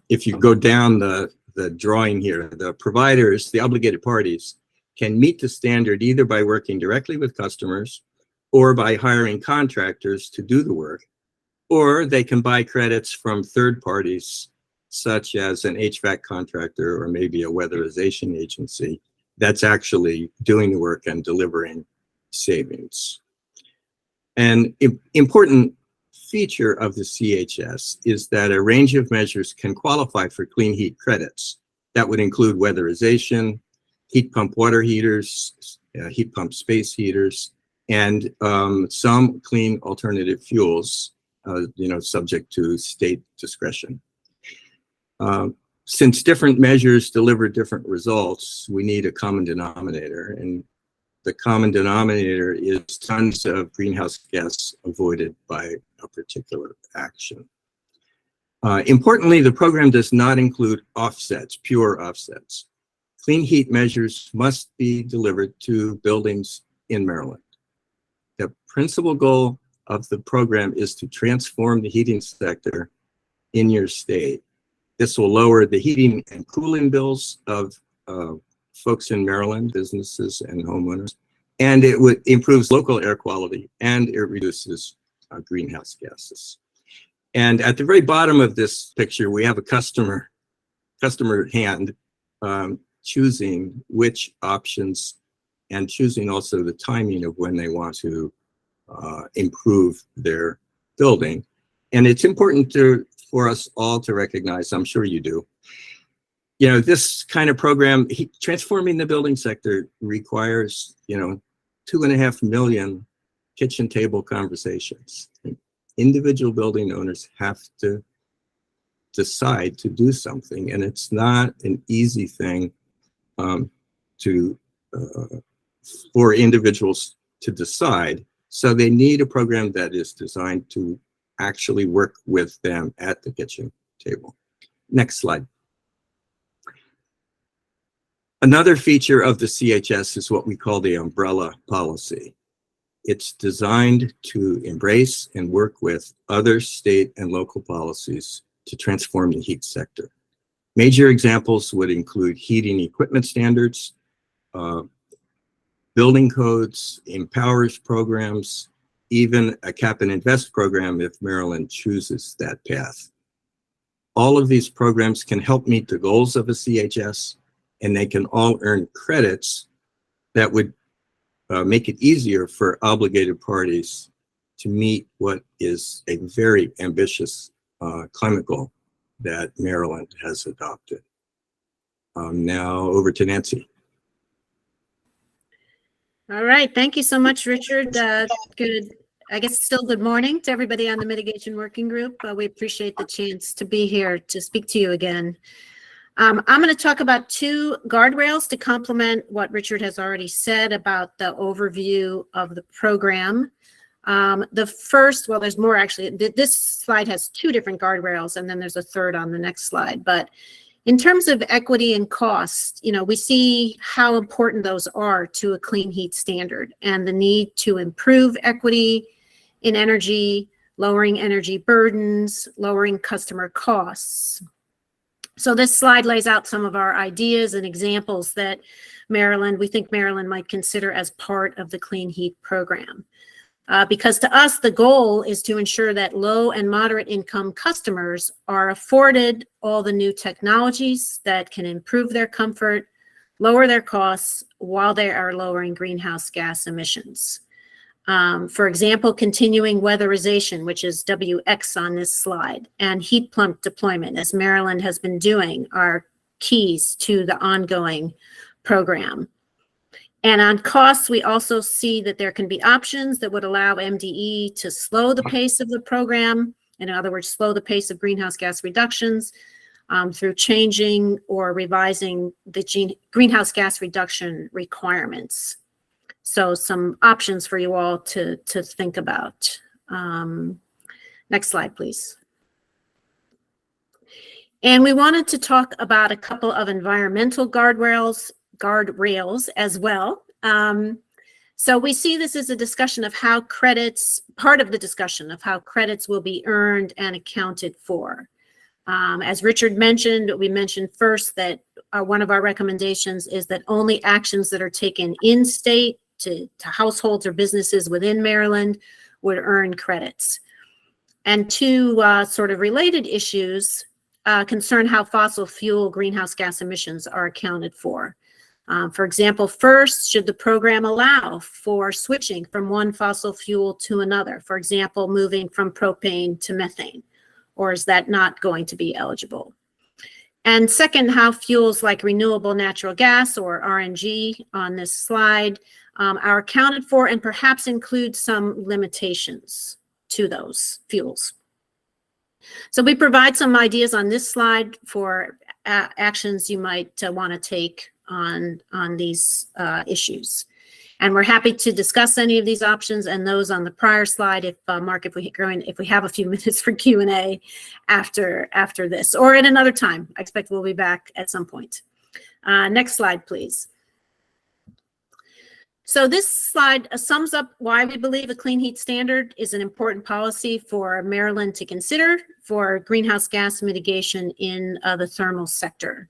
If you go down the drawing here, the providers, the obligated parties, can meet the standard either by working directly with customers or by hiring contractors to do the work, or they can buy credits from third parties, such as an HVAC contractor or maybe a weatherization agency that's actually doing the work and delivering savings. An important feature of the CHS is that a range of measures can qualify for clean heat credits. That would include weatherization, heat pump water heaters, heat pump space heaters, and some clean alternative fuels, subject to state discretion. Since different measures deliver different results, we need a common denominator. And the common denominator is tons of greenhouse gas avoided by a particular action. Importantly, the program does not include offsets, pure offsets. Clean heat measures must be delivered to buildings in Maryland. The principal goal of the program is to transform the heating sector in your state. This will lower the heating and cooling bills of folks in Maryland, businesses and homeowners, and it would improves local air quality, and it reduces greenhouse gases. And at the very bottom of this picture, we have a customer hand choosing which options and choosing also the timing of when they want to improve their building. And it's important for us all to recognize, I'm sure you do, you know, this kind of program, transforming the building sector requires, you know, 2.5 million kitchen table conversations. Individual building owners have to decide to do something, and it's not an easy thing for individuals to decide. So they need a program that is designed to actually work with them at the kitchen table. Next slide. Another feature of the CHS is what we call the umbrella policy. It's designed to embrace and work with other state and local policies to transform the heat sector. Major examples would include heating equipment standards, building codes, empowers programs, even a cap and invest program if Maryland chooses that path. All of these programs can help meet the goals of a CHS, and they can all earn credits that would make it easier for obligated parties to meet what is a very ambitious climate goal that Maryland has adopted. Now over to Nancy. All right, thank you so much, Richard. Good, I guess still good morning to everybody on the Mitigation Working Group. We appreciate the chance to be here to speak to you again. I'm going to talk about 2 guardrails to complement what Richard has already said about the overview of the program. The first, well, there's more actually. This slide has 2 different guardrails, and then there's a third on the next slide. But in terms of equity and cost, you know, we see how important those are to a clean heat standard and the need to improve equity in energy, lowering energy burdens, lowering customer costs. So this slide lays out some of our ideas and examples that we think Maryland might consider as part of the clean heat program. Because to us, the goal is to ensure that low and moderate income customers are afforded all the new technologies that can improve their comfort, lower their costs while they are lowering greenhouse gas emissions. For example, continuing weatherization, which is WX on this slide, and heat pump deployment, as Maryland has been doing, are keys to the ongoing program. And on costs, we also see that there can be options that would allow MDE to slow the pace of the program, in other words, slow the pace of greenhouse gas reductions through changing or revising the greenhouse gas reduction requirements. So some options for you all to think about. Next slide, please. And we wanted to talk about a couple of environmental guardrails as well. So we see this as a discussion of how credits, part of the discussion of how credits will be earned and accounted for. As Richard mentioned, we mentioned first that one of our recommendations is that only actions that are taken in state to households or businesses within Maryland would earn credits. And 2 sort of related issues concern how fossil fuel greenhouse gas emissions are accounted for. For example, first, should the program allow for switching from one fossil fuel to another? For example, moving from propane to methane, or is that not going to be eligible? And second, how fuels like renewable natural gas or RNG on this slide are accounted for and perhaps include some limitations to those fuels. So we provide some ideas on this slide for actions you might want to take on these issues. And we're happy to discuss any of these options and those on the prior slide if Mark, if we have a few minutes for Q&A after this or at another time. I expect we'll be back at some point. Next slide, please. So this slide sums up why we believe a clean heat standard is an important policy for Maryland to consider for greenhouse gas mitigation in the thermal sector.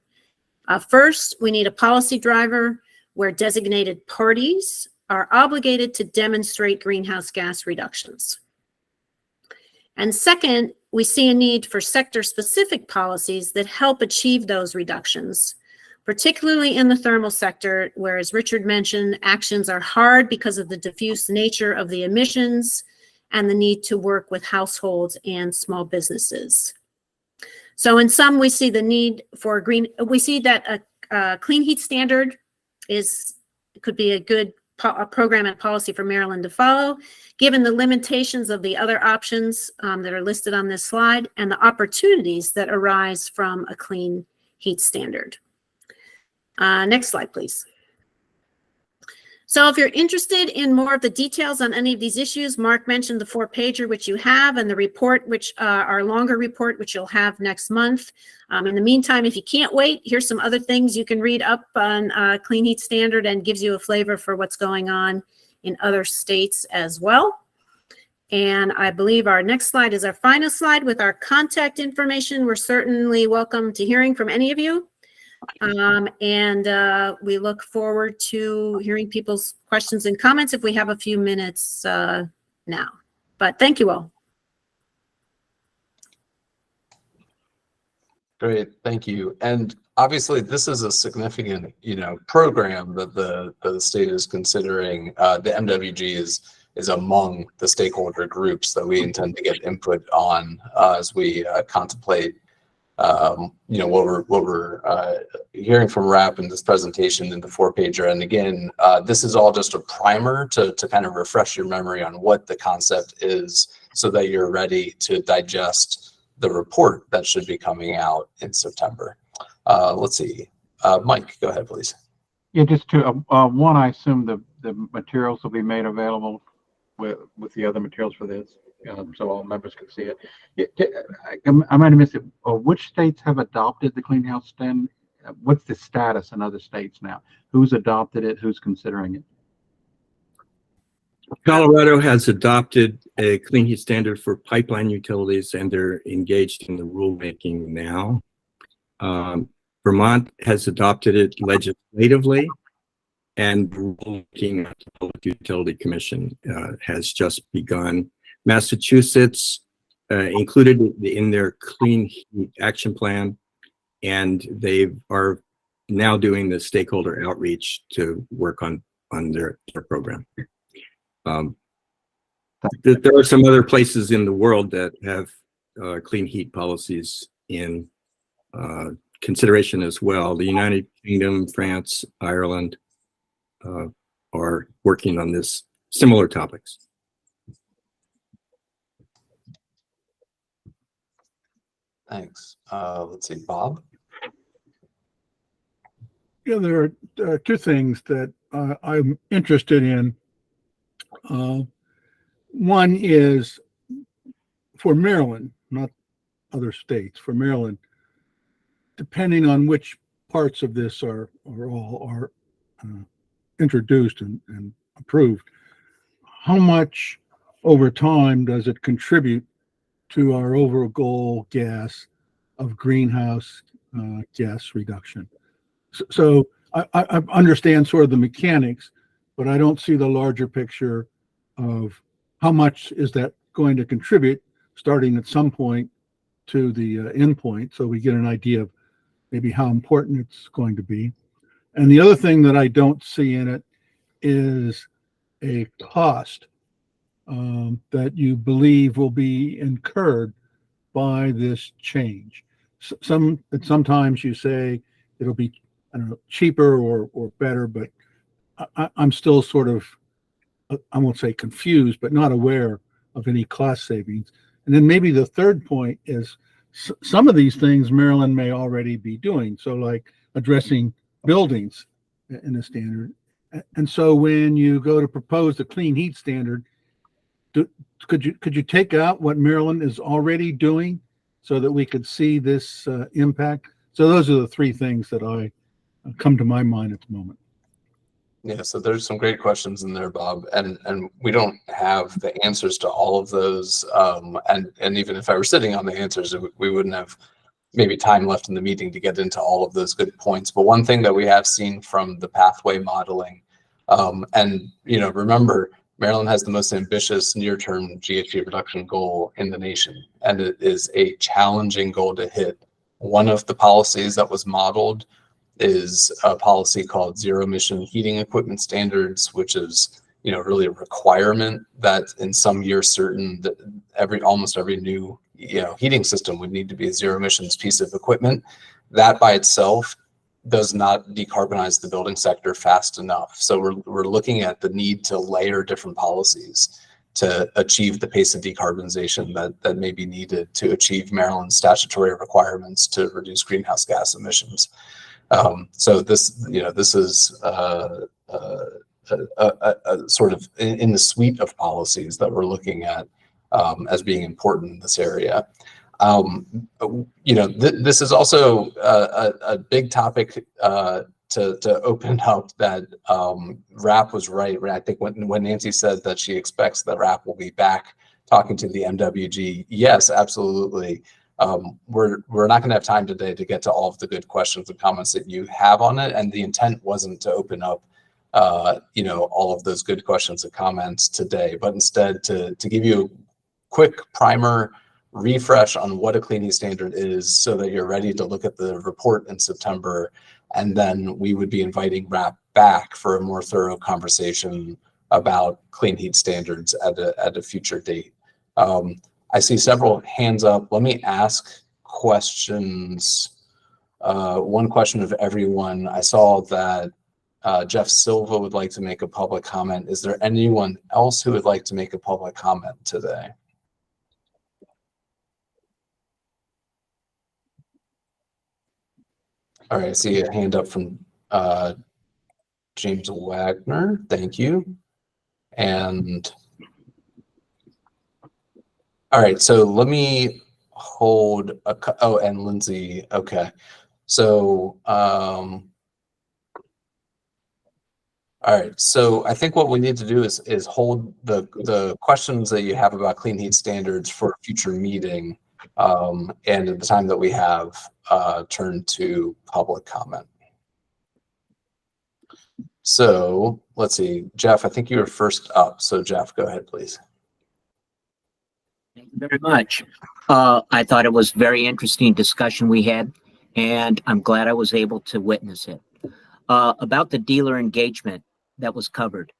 First, we need a policy driver where designated parties are obligated to demonstrate greenhouse gas reductions. And second, we see a need for sector-specific policies that help achieve those reductions, particularly in the thermal sector, where, as Richard mentioned, actions are hard because of the diffuse nature of the emissions and the need to work with households and small businesses. So in sum, we see the need for we see that a clean heat standard could be a good program and policy for Maryland to follow, given the limitations of the other options that are listed on this slide and the opportunities that arise from a clean heat standard. Next slide, please. So if you're interested in more of the details on any of these issues, Mark mentioned the 4-pager, which you have, and the report, which our longer report, which you'll have next month. In the meantime, if you can't wait, here's some other things you can read up on Clean Heat Standard and gives you a flavor for what's going on in other states as well. And I believe our next slide is our final slide with our contact information. We're certainly welcome to hearing from any of you. We look forward to hearing people's questions and comments if we have a few minutes now. But thank you all. Great, thank you. And obviously, this is a significant, program that the state is considering. The MWG is among the stakeholder groups that we intend to get input on as we contemplate what we're hearing from RAP in this presentation in the 4-pager. And again, this is all just a primer to kind of refresh your memory on what the concept is so that you're ready to digest the report that should be coming out in September. Let's see. Mike, go ahead, please. Yeah, just to, one, I assume the materials will be made available with the other materials for this. So all members can see it. I might have missed it. Which states have adopted the Clean House Standard? What's the status in other states now? Who's adopted it? Who's considering it? Colorado has adopted a clean heat standard for pipeline utilities, and they're engaged in the rulemaking now. Vermont has adopted it legislatively, and rulemaking at the Public Utility Commission has just begun. Massachusetts included it in their Clean Heat Action Plan, and they are now doing the stakeholder outreach to work on their program. There are some other places in the world that have clean heat policies in consideration as well. The United Kingdom, France, Ireland are working on this similar topics. Thanks. Let's see, Bob. Yeah, there are two things that I'm interested in. One is for Maryland, not other states, for Maryland, depending on which parts of this are introduced and approved, how much over time does it contribute to our overall goal gas of greenhouse gas reduction? So I understand sort of the mechanics, but I don't see the larger picture of how much is that going to contribute starting at some point to the end point, so we get an idea of maybe how important it's going to be. And the other thing that I don't see in it is a cost that you believe will be incurred by this change. Sometimes you say it'll be, I don't know, cheaper or better, but I'm still sort of, I won't say confused, but not aware of any cost savings. And then maybe the third point is some of these things Maryland may already be doing. So like addressing buildings in the standard And so when you go to propose the clean heat standard, could you take out what Maryland is already doing so that we could see this impact? So those are the three things that I come to my mind at the moment. Yeah, so there's some great questions in there, Bob, and we don't have the answers to all of those. And even if I were sitting on the answers, we wouldn't have maybe time left in the meeting to get into all of those good points. But one thing that we have seen from the pathway modeling, and remember, Maryland has the most ambitious near-term GHG reduction goal in the nation, and it is a challenging goal to hit. One of the policies that was modeled is a policy called zero emission heating equipment standards, which is really a requirement that in some years certain that almost every new heating system would need to be a zero emissions piece of equipment. That by itself does not decarbonize the building sector fast enough. So we're looking at the need to layer different policies to achieve the pace of decarbonization that may be needed to achieve Maryland's statutory requirements to reduce greenhouse gas emissions. So this is a sort of in the suite of policies that we're looking at as being important in this area. This is also a big topic to open up that RAP was right. I think when Nancy said that she expects that RAP will be back talking to the MWG, yes, absolutely. We're not going to have time today to get to all of the good questions and comments that you have on it, and the intent wasn't to open up all of those good questions and comments today, but instead to give you a quick primer refresh on what a clean heat standard is so that you're ready to look at the report in September, and then we would be inviting RAP back for a more thorough conversation about clean heat standards at a future date. I see several hands up. Let me ask questions. One question of everyone. I saw that Jeff Silva would like to make a public comment. Is there anyone else who would like to make a public comment today? All right, I see a hand up from James Wagner. Thank you. And all right, so let me hold and Lindsay. Okay, so all right, so I think what we need to do is hold the questions that you have about clean heat standards for a future meeting, and at the time that we have, turn to public comment. So let's see, Jeff, I think you were first up. So Jeff, go ahead, please. Thank you very much. I thought it was very interesting discussion we had, and I'm glad I was able to witness it. About the dealer engagement that was covered,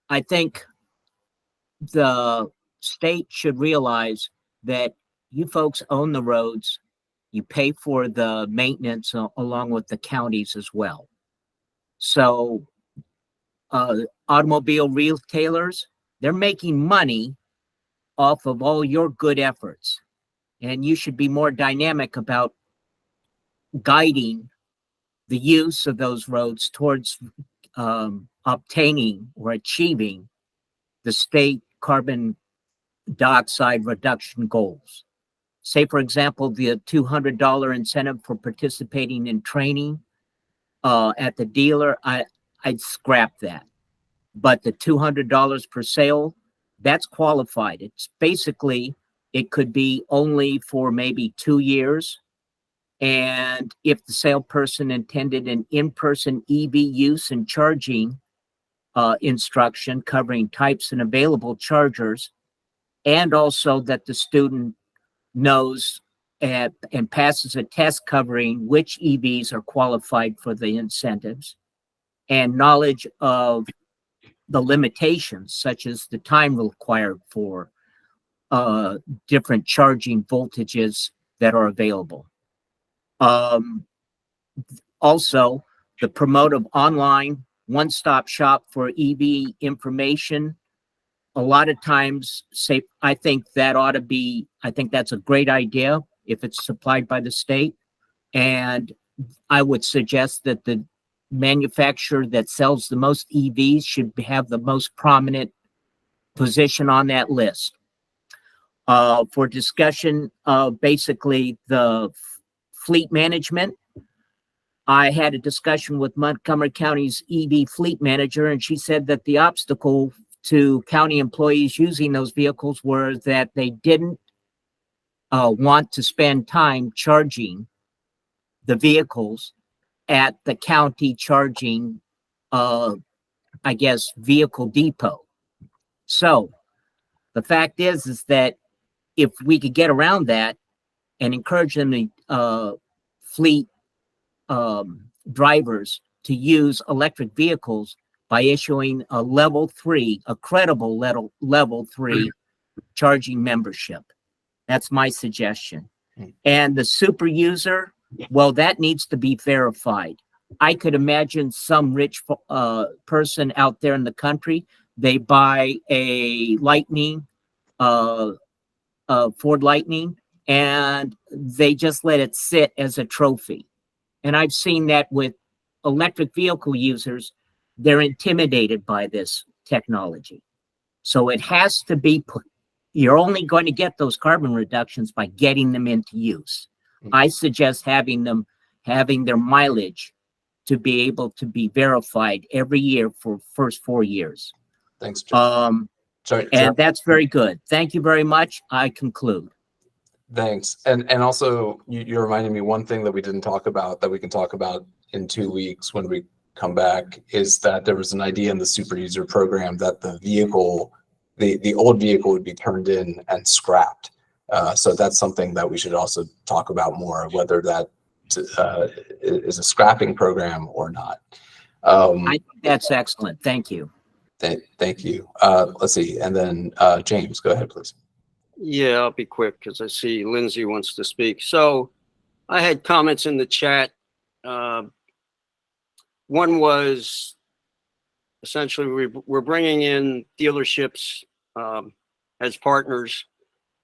I think the state should realize that you folks own the roads, you pay for the maintenance along with the counties as well. So automobile retailers, they're making money off of all your good efforts, and you should be more dynamic about guiding the use of those roads towards obtaining or achieving the state carbon dioxide reduction goals. Say, for example, the $200 incentive for participating in training at the dealer, I'd scrap that. But the $200 per sale, that's qualified. It's basically, it could be only for maybe 2 years. And if the salesperson intended an in-person EV use and charging instruction covering types and available chargers, and also that the student knows and passes a test covering which EVs are qualified for the incentives, and knowledge of the limitations, such as the time required for different charging voltages that are available. Also, the promote of online one-stop shop for EV information. A lot of times, I think that's a great idea if it's supplied by the state. And I would suggest that the manufacturer that sells the most EVs should have the most prominent position on that list. For discussion of basically the fleet management, I had a discussion with Montgomery County's EV fleet manager, and she said that the obstacle to county employees using those vehicles were that they didn't want to spend time charging the vehicles at the county charging, I guess, vehicle depot. So the fact is that if we could get around that and encourage them to fleet drivers to use electric vehicles by issuing a level 3, a credible level 3 charging membership. That's my suggestion. And the super user, well, that needs to be verified. I could imagine some rich person out there in the country, they buy a Lightning, Ford Lightning, and they just let it sit as a trophy. And I've seen that with electric vehicle users. They're intimidated by this technology. So it has to be put. You're only going to get those carbon reductions by getting them into use. I suggest having their mileage to be able to be verified every year for first 4 years. Thanks, John. And that's very good. Thank you very much. I conclude. Thanks. And also, you reminded me one thing that we didn't talk about that we can talk about in 2 weeks when we come back is that there was an idea in the super user program that the vehicle, the old vehicle would be turned in and scrapped. So that's something that we should also talk about more, whether that is a scrapping program or not. I think that's excellent. Thank you. Thank you. Let's see. And then James, go ahead, please. Yeah, I'll be quick because I see Lindsay wants to speak. So I had comments in the chat. One was essentially we're bringing in dealerships as partners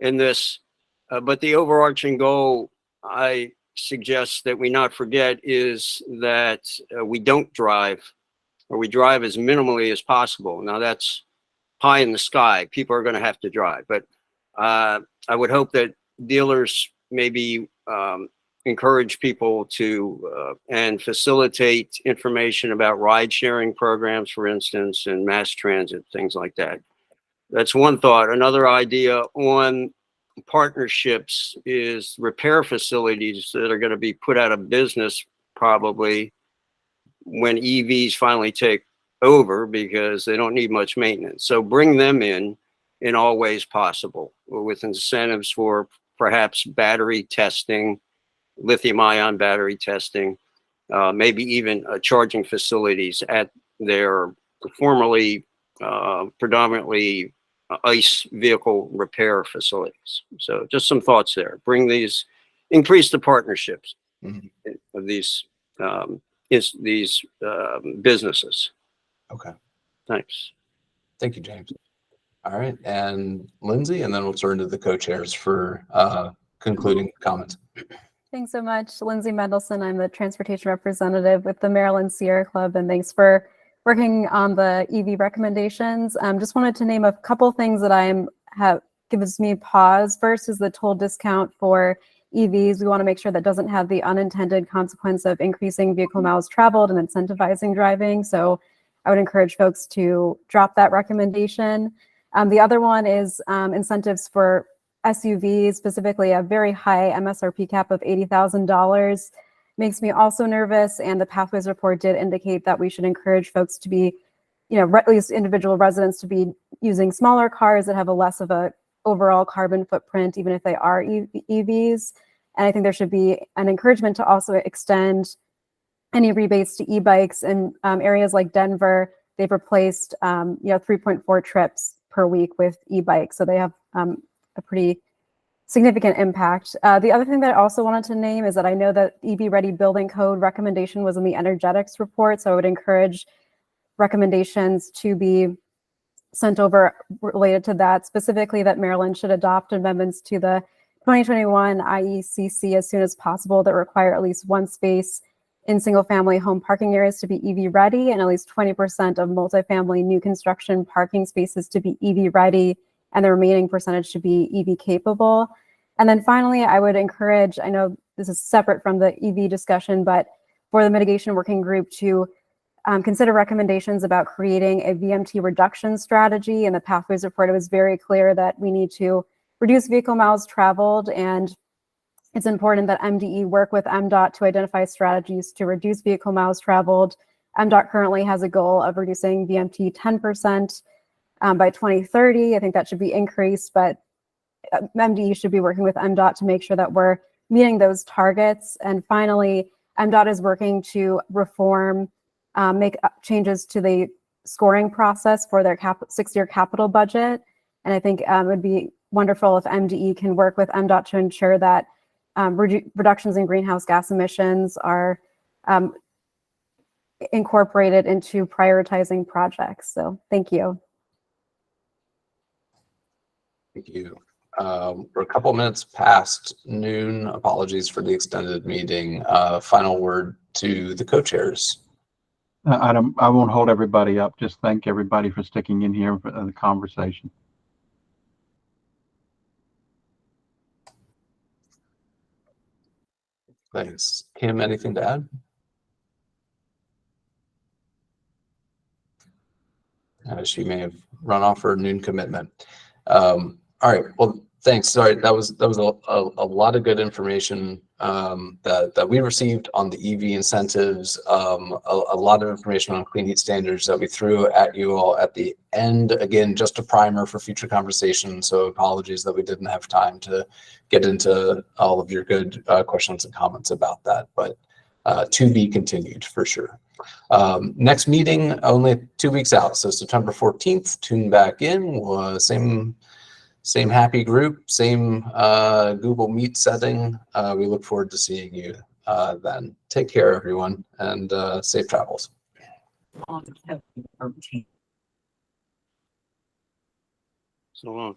in this, but the overarching goal I suggest that we not forget is that we don't drive, or we drive as minimally as possible. Now that's pie in the sky. People are going to have to drive, but I would hope that dealers maybe encourage people to and facilitate information about ride sharing programs, for instance, and mass transit, things like that. That's one thought. Another idea on partnerships is repair facilities that are going to be put out of business probably when EVs finally take over because they don't need much maintenance. So bring them in all ways possible, with incentives for perhaps battery testing, lithium-ion battery testing, maybe even charging facilities at their formerly predominantly ICE vehicle repair facilities. So just some thoughts there. Increase the partnerships of these businesses. Okay. Thanks. Thank you, James. All right, and Lindsay, and then we'll turn to the co-chairs for concluding comments. Thanks so much, Lindsay Mendelson. I'm the transportation representative with the Maryland Sierra Club, and thanks for working on the EV recommendations. Just wanted to name a couple things that gives me pause. First is the toll discount for EVs. We want to make sure that doesn't have the unintended consequence of increasing vehicle miles traveled and incentivizing driving. So I would encourage folks to drop that recommendation. The other one is incentives for SUVs, specifically a very high MSRP cap of $80,000. Makes me also nervous, and the Pathways report did indicate that we should encourage folks to be, at least individual residents to be using smaller cars that have a less of a overall carbon footprint, even if they are EVs. And I think there should be an encouragement to also extend any rebates to e-bikes in areas like Denver. They've replaced 3.4 trips per week with e-bikes, so they have a pretty significant impact. The other thing that I also wanted to name is that I know that EV Ready Building Code recommendation was in the energetics report, so I would encourage recommendations to be sent over related to that, specifically that Maryland should adopt amendments to the 2021 IECC as soon as possible that require at least one space in single-family home parking areas to be EV ready, and at least 20% of multifamily new construction parking spaces to be EV ready, and the remaining percentage to be EV capable. And then finally, I would encourage, I know this is separate from the EV discussion, but for the mitigation working group to consider recommendations about creating a VMT reduction strategy. In the Pathways report, it was very clear that we need to reduce vehicle miles traveled, and it's important that MDE work with MDOT to identify strategies to reduce vehicle miles traveled. MDOT currently has a goal of reducing VMT 10% by 2030. I think that should be increased, but MDE should be working with MDOT to make sure that we're meeting those targets. And finally, MDOT is working to reform, make changes to the scoring process for their 6-year capital budget. And I think it would be wonderful if MDE can work with MDOT to ensure that reductions in greenhouse gas emissions are incorporated into prioritizing projects. So thank you. Thank you. We're a couple minutes past noon. Apologies for the extended meeting. Final word to the co-chairs. I won't hold everybody up. Just thank everybody for sticking in here for the conversation. Thanks. Kim, anything to add? She may have run off her noon commitment. All right. Well, thanks. Sorry, that was a lot of good information that we received on the EV incentives. A lot of information on clean heat standards that we threw at you all at the end. Again, just a primer for future conversation. So apologies that we didn't have time to get into all of your good questions and comments about that, but to be continued for sure. Next meeting only 2 weeks out, so September 14th. Tune back in. Same happy group, same Google Meet setting. We look forward to seeing you then. Take care, everyone, and safe travels. So long.